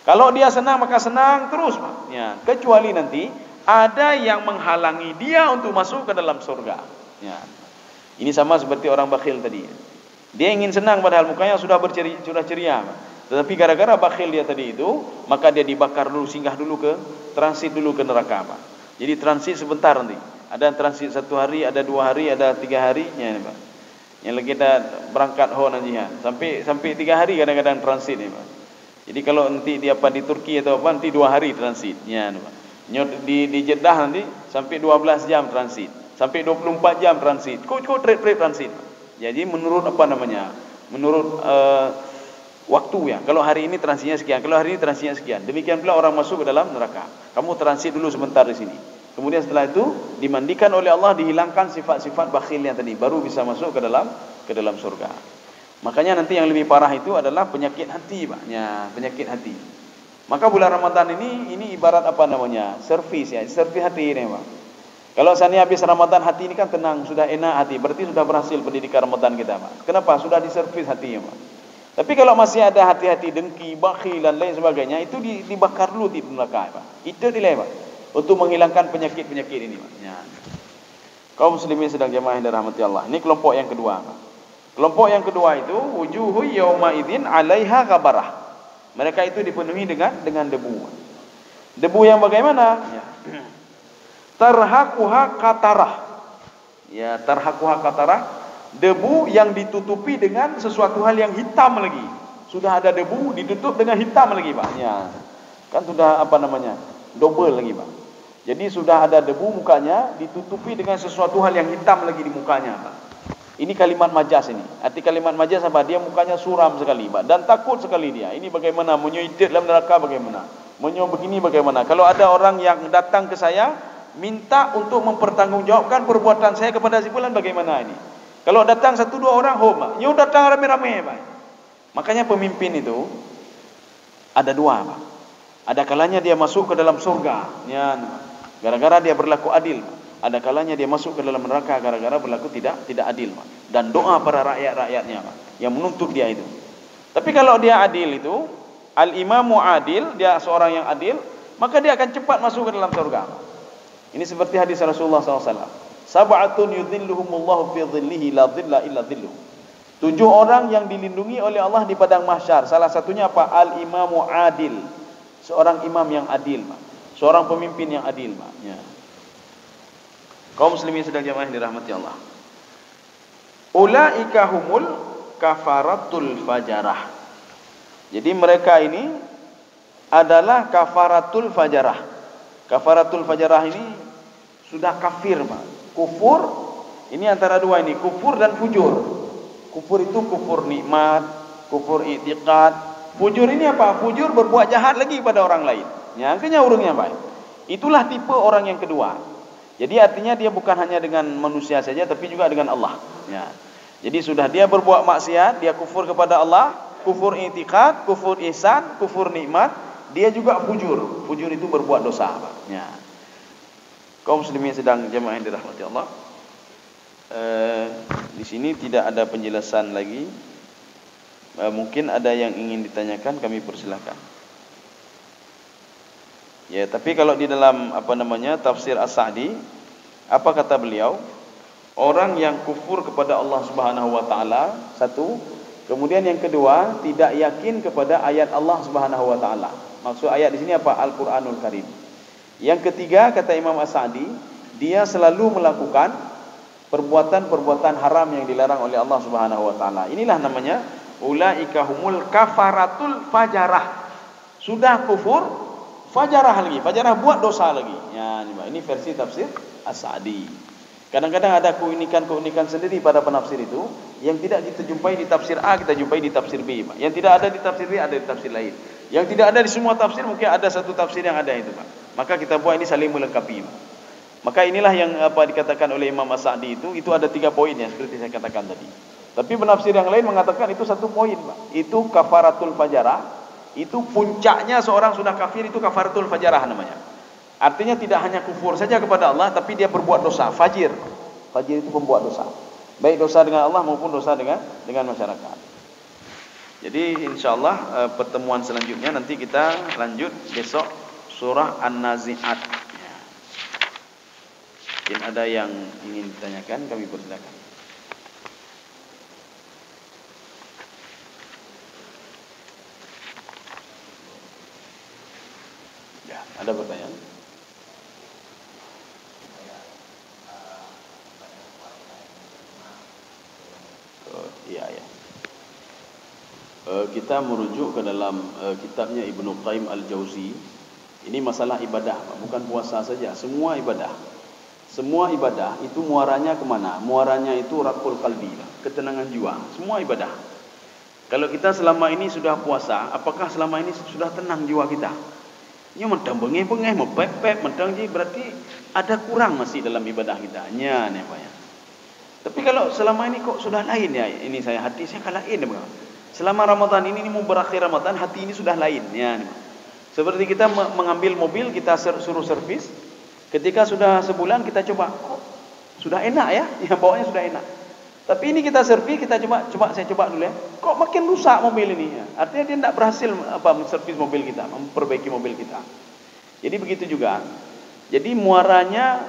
Kalau dia senang maka senang terus, Pak. Ya, kecuali nanti ada yang menghalangi dia untuk masuk ke dalam surga. Ya. Ini sama seperti orang bakhil tadi. Dia ingin senang padahal mukanya sudah ceria, Pak. Tetapi gara-gara bakhil dia tadi itu, maka dia dibakar dulu, singgah dulu transit dulu ke neraka, Pak. Jadi transit sebentar nanti. Ada transit 1 hari, ada 2 hari, ada 3 hari, ya, Pak. Yang lagi kita berangkat nanti ya. Sampai 3 hari kadang-kadang transit ni, Pak. Jadi kalau nanti di Turki atau apa, nanti 2 hari transit. Ya, Pak. Di Jeddah nanti sampai 12 jam transit. Sampai 24 jam transit. Kok trip transit. Jadi menurut menurut waktu ya. Kalau hari ini transitnya sekian, kalau hari ini transitnya sekian. Demikian pula orang masuk ke dalam neraka. Kamu transit dulu sebentar di sini. Kemudian setelah itu dimandikan oleh Allah, dihilangkan sifat-sifat bakhil yang tadi, baru bisa masuk ke dalam surga. Makanya nanti yang lebih parah itu adalah penyakit hati, Pak. Ya, penyakit hati. Maka bulan Ramadan ini ibarat servis ya, servis hati ini, Pak. Kalau seandainya habis Ramadan hati ini kan tenang, sudah enak hati, berarti sudah berhasil pendidikan Ramadan kita, Pak. Kenapa? Sudah diservis hatinya, Pak. Tapi kalau masih ada hati-hati dengki, bakhil dan lain sebagainya, itu dibakar dulu di neraka, Pak. Itu nilai, Pak, untuk menghilangkan penyakit-penyakit ini, Pak. Ya. Kaum muslimin sedang jemaah yang dirahmati Allah. Ini kelompok yang kedua, Pak. Kelompok yang kedua itu wujuhu yauma idzin 'alaiha ghabarah. Mereka itu dipenuhi dengan debu. Debu yang bagaimana? Ya. Tarhaquha qatarah. Ya, tarhaquha qatarah, debu yang ditutupi dengan sesuatu hal yang hitam lagi. Sudah ada debu ditutup dengan hitam lagi, Pak. Ya. Kan sudah double lagi, Pak. Jadi sudah ada debu mukanya ditutupi dengan sesuatu hal yang hitam lagi di mukanya, Pak. Ini kalimat majas ini. Arti kalimat majas apa? Dia mukanya suram sekali, Pak, dan takut sekali dia. Ini bagaimana? Menyuitit dalam neraka bagaimana? Begini bagaimana? Kalau ada orang yang datang ke saya minta untuk mempertanggungjawabkan perbuatan saya kepada si fulan, bagaimana ini? Kalau datang 1-2 orang, Pak. Nyo datang rame-rame, Pak. Makanya pemimpin itu ada 2, Pak. Ada kalanya dia masuk ke dalam surga, ya, gara-gara dia berlaku adil. Ada kalanya dia masuk ke dalam neraka gara-gara berlaku tidak adil, Pak. Dan doa para rakyat-rakyatnya, Pak, yang menuntut dia itu. Tapi kalau dia adil itu, al-imamu adil, dia seorang yang adil, maka dia akan cepat masuk ke dalam surga, Pak. Ini seperti hadis Rasulullah SAW. Sab'atun yudhilluhumullahu fi dhillihi la dhilla illa dhilluh. 7 orang yang dilindungi oleh Allah di padang mahsyar. Salah satunya apa? Al-imamu adil. Seorang imam yang adil, Pak. Seorang pemimpin yang adil, Pak. Ya. Kaum muslimin sedang jemaah dirahmati Allah. Ulaika humul kafaratul fajarah. Jadi mereka ini adalah kafaratul fajarah. Kafaratul fajarah ini sudah kafir, Pak. Kufur ini antara 2 ini, kufur dan fujur. Kufur itu kufur nikmat, kufur i'tiqad. Fujur ini apa? Fujur berbuat jahat lagi pada orang lain. Ya, akhirnya urungnya, Pak. Itulah tipe orang yang kedua. Jadi artinya dia bukan hanya dengan manusia saja, tapi juga dengan Allah. Ya. Jadi sudah dia berbuat maksiat, dia kufur kepada Allah, kufur i'tiqad, kufur ihsan, kufur nikmat, dia juga fujur. Fujur itu berbuat dosa. Ya. Kaum muslimin sedang jemaah yang dirahmati Allah. Di sini tidak ada penjelasan lagi. Mungkin ada yang ingin ditanyakan, kami persilakan. Ya, tapi kalau di dalam tafsir As-Sa'di, apa kata beliau? Orang yang kufur kepada Allah Subhanahu wa taala, satu, kemudian yang kedua, tidak yakin kepada ayat Allah Subhanahu wa taala. Maksud ayat di sini apa? Al-Qur'anul Karim. Yang ketiga, kata Imam As-Sa'di, dia selalu melakukan perbuatan-perbuatan haram yang dilarang oleh Allah Subhanahu wa taala. Inilah namanya ulaika humul kafaratul fajarah. Sudah kufur, fajarah lagi, fajarah buat dosa lagi. Ya, ini versi tafsir As-Sa'di. Kadang-kadang ada keunikan-keunikan sendiri pada penafsir itu yang tidak kita jumpai di tafsir A, kita jumpai di tafsir B. Yang tidak ada di tafsir B ada di tafsir lain. Yang tidak ada di semua tafsir mungkin ada satu tafsir yang ada itu, Pak. Maka kita buat ini saling melengkapi. Maka inilah yang dikatakan oleh Imam As-Sa'di itu ada 3 poin ya seperti saya katakan tadi. Tapi penafsir yang lain mengatakan itu 1 poin, Pak. Itu kafaratul fajarah. Itu puncaknya seorang sudah kafir, itu kafaratul fajarah namanya. Artinya tidak hanya kufur saja kepada Allah, tapi dia berbuat dosa, fajir. Fajir itu pembuat dosa. Baik dosa dengan Allah maupun dosa dengan masyarakat. Jadi insyaallah pertemuan selanjutnya nanti kita lanjut besok surah An-Nazi'at. Mungkin ada yang ingin ditanyakan, kami persilakan. Ya, ada pertanyaan? Iya. Kita merujuk ke dalam kitabnya Ibnu Qayyim Al-Jauzi. Ini masalah ibadah, bukan puasa saja, semua ibadah. Semua ibadah itu muaranya kemana? Muaranya itu raqul qalbi, ketenangan jiwa. Semua ibadah. Kalau kita selama ini sudah puasa, apakah selama ini sudah tenang jiwa kita? Nya mentang bengeh-bengeh, mepep-pep, mentang ji berarti ada kurang masih dalam ibadah kita. Nya nih Pak ya. Tapi kalau selama ini kok sudah lain ya, ini hati saya kan lain ya. Selama Ramadan ini mau berakhir Ramadan, hati ini sudah lain ya. Seperti kita mengambil mobil, kita suruh servis. Ketika sudah sebulan kita coba, kok sudah enak ya, bawanya sudah enak. Tapi ini kita servis, saya coba dulu ya. Kok makin rusak mobil ini ya? Artinya dia tidak berhasil menservis mobil kita, memperbaiki mobil kita. Jadi begitu juga. Jadi muaranya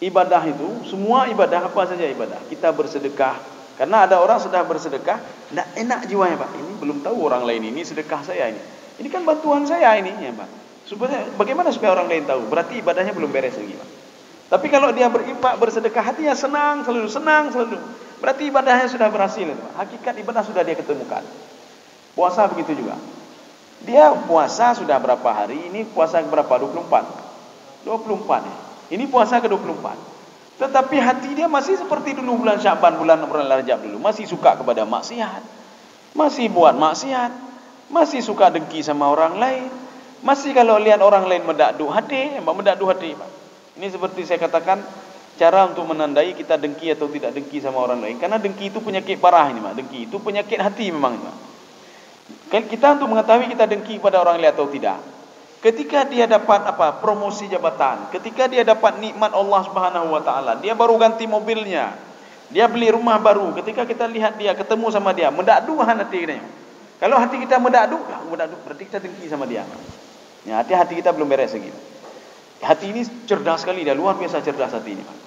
ibadah itu, semua ibadah apa saja ibadah. Kita bersedekah, karena ada orang sudah bersedekah, tidak enak jiwanya Pak. Ini belum tahu orang lain ini sedekah saya ini. Ini kan bantuan saya ini ya Pak. Bagaimana supaya orang lain tahu? Berarti ibadahnya belum beres lagi Pak. Tapi kalau dia berinfak, bersedekah, hatinya senang selalu. Berarti ibadahnya sudah berhasil Pak. Hakikat ibadah sudah dia ketemukan. Puasa begitu juga. Dia puasa sudah berapa hari? Ini puasa berapa? 24 ya. Ini puasa ke-24. Tetapi hati dia masih seperti dulu bulan Sya'ban, bulan Rajab dulu. Masih suka kepada maksiat. Masih buat maksiat. Masih suka dengki sama orang lain. Masih kalau lihat orang lain mendakdu hati. Pak. Ini seperti saya katakan, cara untuk menandai kita dengki atau tidak dengki sama orang lain. Karena dengki itu penyakit parah ini, Pak. Dengki itu penyakit hati memang, Pak. Kita untuk mengetahui kita dengki pada orang lain atau tidak. Ketika dia dapat promosi jabatan, ketika dia dapat nikmat Allah Subhanahu wa taala, dia baru ganti mobilnya. Dia beli rumah baru, ketika kita lihat dia ketemu sama dia, mendakdu hati kita. Kalau hati kita mendakdu berarti kita dengki sama dia. Ya, hati kita belum beres lagi. Hati ini cerdas sekali, dia luar biasa cerdas hati ini, Pak.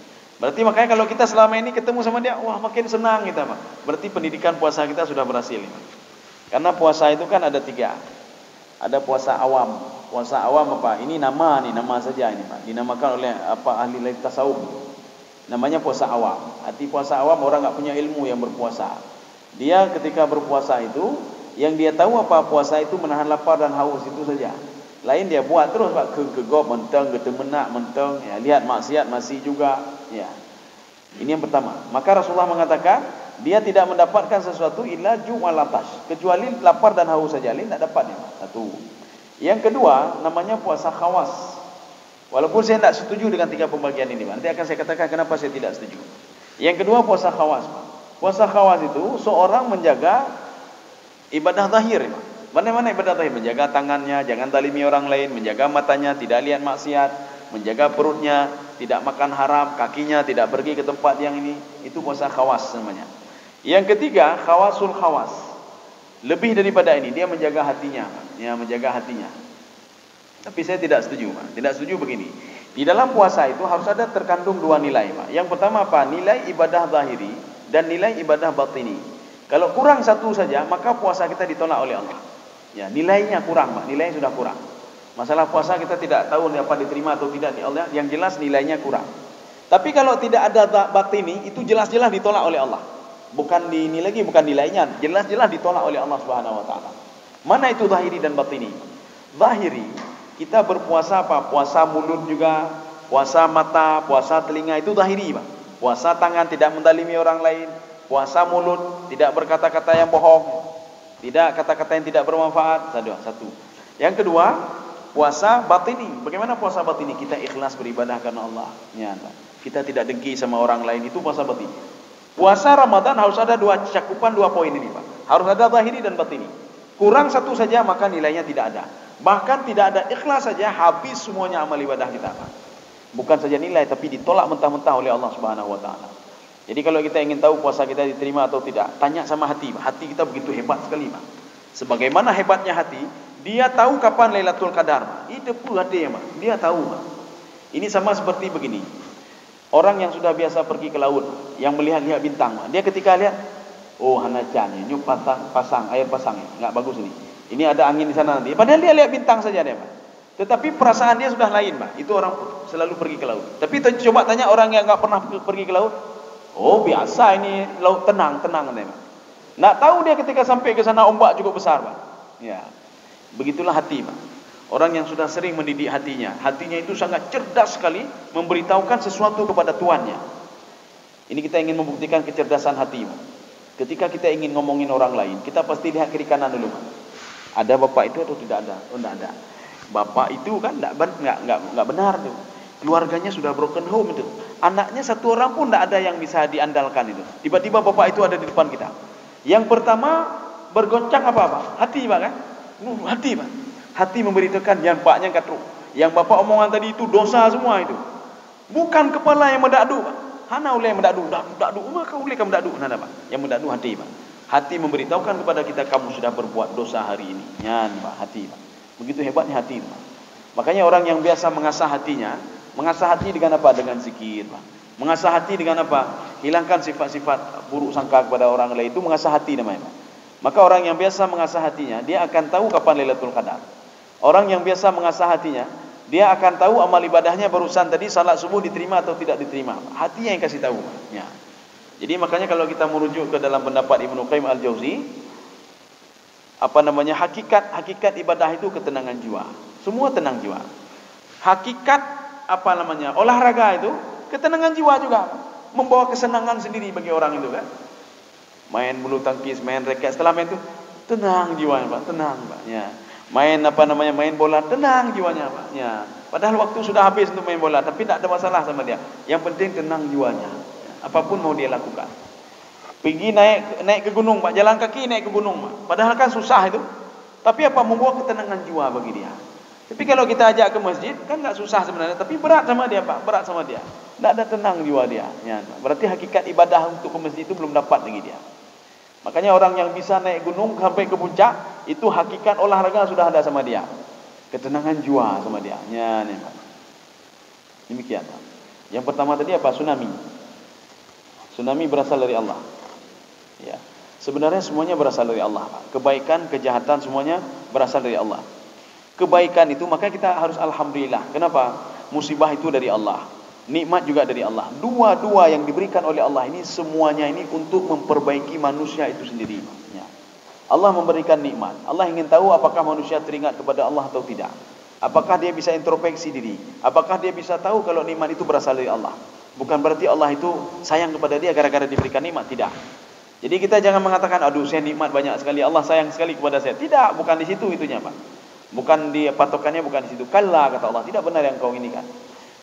Berarti makanya kalau kita selama ini ketemu sama dia, wah makin senang kita, Pak. Berarti pendidikan puasa kita sudah berhasil, Pak. Karena puasa itu kan ada 3. Ada puasa awam. Puasa awam apa? Ini nama saja ini, Pak. Dinamakan oleh ahli tasawuf. Namanya puasa awam. Arti puasa awam orang enggak punya ilmu yang berpuasa. Dia ketika berpuasa itu, yang dia tahu apa puasa itu menahan lapar dan haus itu saja. Lain dia buat terus Pak, kegop mentang, getemenak mentang, ya, lihat maksiat masih juga, ya. Ini yang pertama. Maka Rasulullah mengatakan, dia tidak mendapatkan sesuatu illa ju'al atash, kecuali lapar dan haus saja, lain tak dapatnya. Satu. Yang kedua namanya puasa khawas. Walaupun saya tidak setuju dengan 3 pembagian ini, Pak. Nanti akan saya katakan kenapa saya tidak setuju. Yang kedua, puasa khawas, Pak. Puasa khawas itu seorang menjaga ibadah zahir, Pak. Mana-mana ibadah zahir, menjaga tangannya, jangan zalimi orang lain, menjaga matanya, tidak lihat maksiat, menjaga perutnya, tidak makan haram, kakinya tidak pergi ke tempat yang ini. Itu puasa khawas namanya. Yang ketiga, khawasul khawas. Lebih daripada ini, dia menjaga hatinya, Pak. Ya, menjaga hatinya. Tapi saya tidak setuju, Pak. Tidak setuju begini. Di dalam puasa itu harus ada terkandung 2 nilai, Pak. Yang pertama apa? Nilai ibadah zahiri dan nilai ibadah batini. Kalau kurang satu saja, maka puasa kita ditolak oleh Allah. Ya, nilainya kurang, Pak. Nilainya sudah kurang. Masalah puasa kita tidak tahu apa diterima atau tidak di Allah. Yang jelas nilainya kurang. Tapi kalau tidak ada batini, itu jelas-jelas ditolak oleh Allah. Bukan ini lagi, bukan nilainya. Jelas-jelas ditolak oleh Allah Subhanahu wa taala. Mana itu zahiri dan batini? Zahiri, kita berpuasa apa? Puasa mulut juga, puasa mata, puasa telinga, itu zahiri, Pak. Puasa tangan, tidak mendalimi orang lain. Puasa mulut, tidak berkata-kata yang bohong, tidak kata-kata yang tidak bermanfaat. Satu. Yang kedua, puasa batini. Bagaimana puasa batini? Kita ikhlas beribadah karena Allah. Ya, kita tidak dengki sama orang lain. Itu puasa batini. Puasa Ramadan harus ada cakupan 2 poin ini, Pak. Harus ada zahiri dan batini. Kurang satu saja maka nilainya tidak ada. Bahkan tidak ada ikhlas saja habis semuanya amal ibadah kita, Pak. Bukan saja nilai tapi ditolak mentah-mentah oleh Allah Subhanahu wa taala. Jadi kalau kita ingin tahu puasa kita diterima atau tidak, tanya sama hati. Hati kita begitu hebat sekali, Pak. Sebagaimana hebatnya hati, dia tahu kapan Lailatul Qadar, Pak. Itu pun hati, Pak. Dia tahu, Pak. Ini sama seperti begini. Orang yang sudah biasa pergi ke laut, yang melihat-lihat bintang, Pak. Dia ketika lihat, oh hanacan ini pasang air pasang, enggak bagus ini. Ini ada angin di sana nanti. Padahal dia lihat bintang saja dia, Pak. Tetapi perasaan dia sudah lain, Pak. Itu orang selalu pergi ke laut. Tapi coba tanya orang yang enggak pernah pergi ke laut. Oh biasa ini laut tenang dia, Pak. Nak tahu dia ketika sampai ke sana ombak cukup besar, Pak. Ya. Begitulah hati, Pak. Orang yang sudah sering mendidik hatinya itu sangat cerdas sekali memberitahukan sesuatu kepada tuannya. Ini kita ingin membuktikan kecerdasan hati, Pak. Ketika kita ingin ngomongin orang lain, kita pasti lihat kiri kanan dulu, Pak. Ada bapak itu atau tidak ada? Oh, tidak ada. Bapak itu kan enggak benar tuh. Keluarganya sudah broken home itu. Anaknya satu orang pun tidak ada yang bisa diandalkan itu. Tiba-tiba bapak itu ada di depan kita. Yang pertama bergoncang apa? Hati, Pak, kan? Hati, Pak. Hati memberitahukan yang paknya katruk. Yang bapak omongan tadi itu dosa semua itu. Bukan kepala yang mendadu, Pak. Hana oleh yang mendadu, maka oleh kamu mendadu. Nada, Pak. Yang mendadu hati, Pak. Hati memberitahukan kepada kita kamu sudah berbuat dosa hari ini. Nyan, Pak, hati, Pak. Begitu hebatnya hati, Pak. Makanya orang yang biasa mengasah hatinya, mengasah hati dengan apa? Dengan zikir, Pak. Mengasah hati dengan apa? Hilangkan sifat-sifat buruk sangka kepada orang lain, itu mengasah hati namanya, Pak. Maka orang yang biasa mengasah hatinya, dia akan tahu kapan Lailatul Qadar. Orang yang biasa mengasah hatinya, dia akan tahu amal ibadahnya barusan tadi salat subuh diterima atau tidak diterima. Hatinya yang kasih tahu. Ya. Jadi makanya kalau kita merujuk ke dalam pendapat Ibnu Qayyim Al-Jauzi, hakikat ibadah itu ketenangan jiwa. Semua tenang jiwa. Hakikat olahraga itu ketenangan jiwa juga. Membawa kesenangan sendiri bagi orang itu, kan. Main bulu tangkis, main raket, setelah main itu tenang jiwanya, Pak, tenang, Pak. Ya. Main main bola, tenang jiwanya, Pak. Ya. Padahal waktu sudah habis untuk main bola, tapi tak ada masalah sama dia. Yang penting tenang jiwanya. Ya. Apapun mau dia lakukan. Pergi naik ke gunung, Pak, jalan kaki naik ke gunung, Pak. Padahal kan susah itu. Tapi membawa ketenangan jiwa bagi dia. Tapi kalau kita ajak ke masjid, kan enggak susah sebenarnya, tapi berat sama dia, Pak, berat sama dia. Enggak ada tenang jiwa dia. Ya. Berarti hakikat ibadah untuk ke masjid itu belum dapat lagi dia. Makanya orang yang bisa naik gunung sampai ke puncak, itu hakikat olahraga sudah ada sama dia. Ketenangan jiwa sama dia. Ya, nih, Pak. Demikian, Pak. Yang pertama tadi apa? Tsunami. Tsunami berasal dari Allah. Ya. Sebenarnya semuanya berasal dari Allah, Pak. Kebaikan, kejahatan semuanya berasal dari Allah. Kebaikan itu maka kita harus alhamdulillah. Kenapa? Musibah itu dari Allah. Nikmat juga dari Allah. Dua-dua yang diberikan oleh Allah ini semuanya ini untuk memperbaiki manusia itu sendiri. Ya. Allah memberikan nikmat. Allah ingin tahu apakah manusia teringat kepada Allah atau tidak. Apakah dia bisa introspeksi diri. Apakah dia bisa tahu kalau nikmat itu berasal dari Allah. Bukan berarti Allah itu sayang kepada dia gara-gara diberikan nikmat. Tidak. Jadi kita jangan mengatakan, aduh saya nikmat banyak sekali, Allah sayang sekali kepada saya. Tidak, bukan di situ itunya, Pak. Bukan dia patokannya bukan di situ. Kalla, kata Allah, tidak benar yang kau ini kan.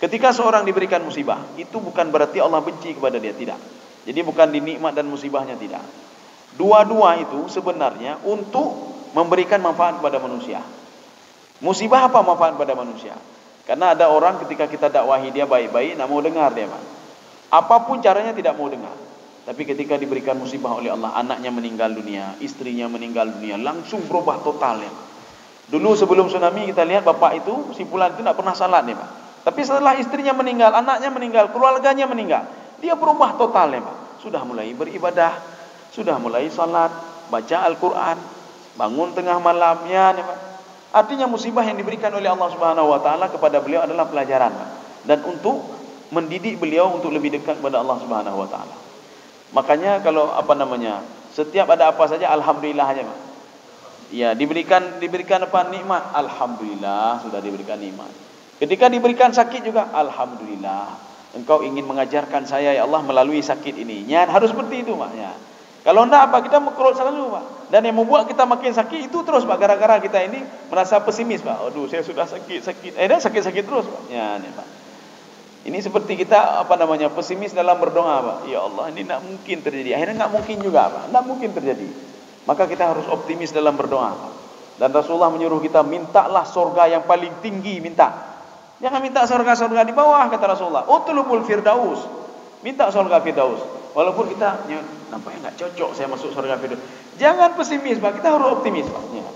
Ketika seorang diberikan musibah, itu bukan berarti Allah benci kepada dia, tidak. Jadi bukan di nikmat dan musibahnya, tidak. Dua-dua itu sebenarnya untuk memberikan manfaat kepada manusia. Musibah apa manfaat pada manusia? Karena ada orang ketika kita dakwahi dia baik-baik, nak mau dengar dia, Pak. Apapun caranya tidak mau dengar. Tapi ketika diberikan musibah oleh Allah, anaknya meninggal dunia, istrinya meninggal dunia, langsung berubah total ya. Dulu sebelum tsunami kita lihat bapak itu, si Fulan itu tidak pernah salat nih Pak. Tapi setelah istrinya meninggal, anaknya meninggal, keluarganya meninggal, dia berubah total ya Pak. Sudah mulai beribadah, sudah mulai salat, baca Al-Quran, bangun tengah malamnya nih Pak. Artinya musibah yang diberikan oleh Allah Subhanahu Wa Taala kepada beliau adalah pelajaran Pak. Dan untuk mendidik beliau untuk lebih dekat kepada Allah Subhanahu Wa Taala. Makanya kalau setiap ada apa saja alhamdulillah aja Pak. Ya, diberikan apa nikmat, alhamdulillah sudah diberikan nikmat. Ketika diberikan sakit juga, alhamdulillah. Engkau ingin mengajarkan saya ya Allah melalui sakit ini. Ya, harus seperti itu Pak. Ya. Kalau enggak apa kita mengkerut selalu Pak. Dan yang membuat kita makin sakit itu terus Pak, gara-gara kita ini merasa pesimis Pak. Aduh, saya sudah sakit. Sakit terus Pak. Ya, nih Pak. Ini seperti kita pesimis dalam berdoa Pak. Ya Allah, ini enggak mungkin terjadi. Akhirnya enggak mungkin juga Pak. Enggak mungkin terjadi. Maka kita harus optimis dalam berdoa. Dan Rasulullah menyuruh kita, mintalah surga yang paling tinggi, minta. Jangan minta surga-surga di bawah, kata Rasulullah. Utlubul firdaus. Minta surga firdaus. Walaupun kita, nampaknya enggak cocok saya masuk surga firdaus. Jangan pesimis, Pak. Kita harus optimis, Pak. Ya.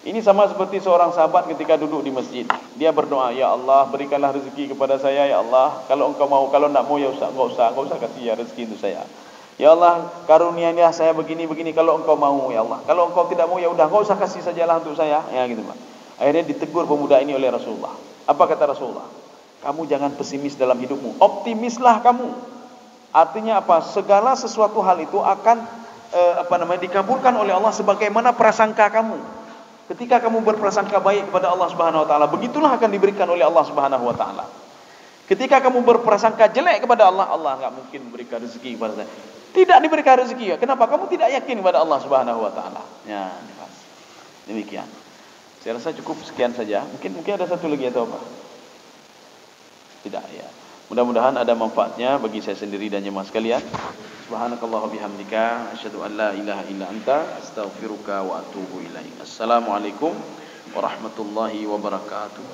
Ini sama seperti seorang sahabat ketika duduk di masjid. Dia berdoa, ya Allah, berikanlah rezeki kepada saya, ya Allah. Kalau engkau mau, kalau enggak mau, ya enggak usah kasih ya rezeki untuk saya. Ya Allah, karuniailah saya begini kalau engkau mau ya Allah. Kalau engkau tidak mau ya udah enggak usah kasih sajalah untuk saya. Ya gitu Pak. Akhirnya ditegur pemuda ini oleh Rasulullah. Apa kata Rasulullah? Kamu jangan pesimis dalam hidupmu. Optimislah kamu. Artinya apa? Segala sesuatu hal itu akan dikabulkan oleh Allah sebagaimana prasangka kamu. Ketika kamu berprasangka baik kepada Allah Subhanahu wa taala, begitulah akan diberikan oleh Allah Subhanahu wa taala. Ketika kamu berprasangka jelek kepada Allah, Allah enggak mungkin memberikan rezeki kepada saya. Tidak diberikan rezeki. Kenapa? Kamu tidak yakin kepada Allah Subhanahu wa taala. Ya, demikian. Saya rasa cukup sekian saja. Mungkin ada satu lagi atau apa? Tidak ya. Mudah-mudahan ada manfaatnya bagi saya sendiri dan jemaah sekalian. Subhanakallah bihamdika asyhadu an la ilaha illa anta astaghfiruka wa atubu ilaik. Assalamualaikum warahmatullahi wabarakatuh.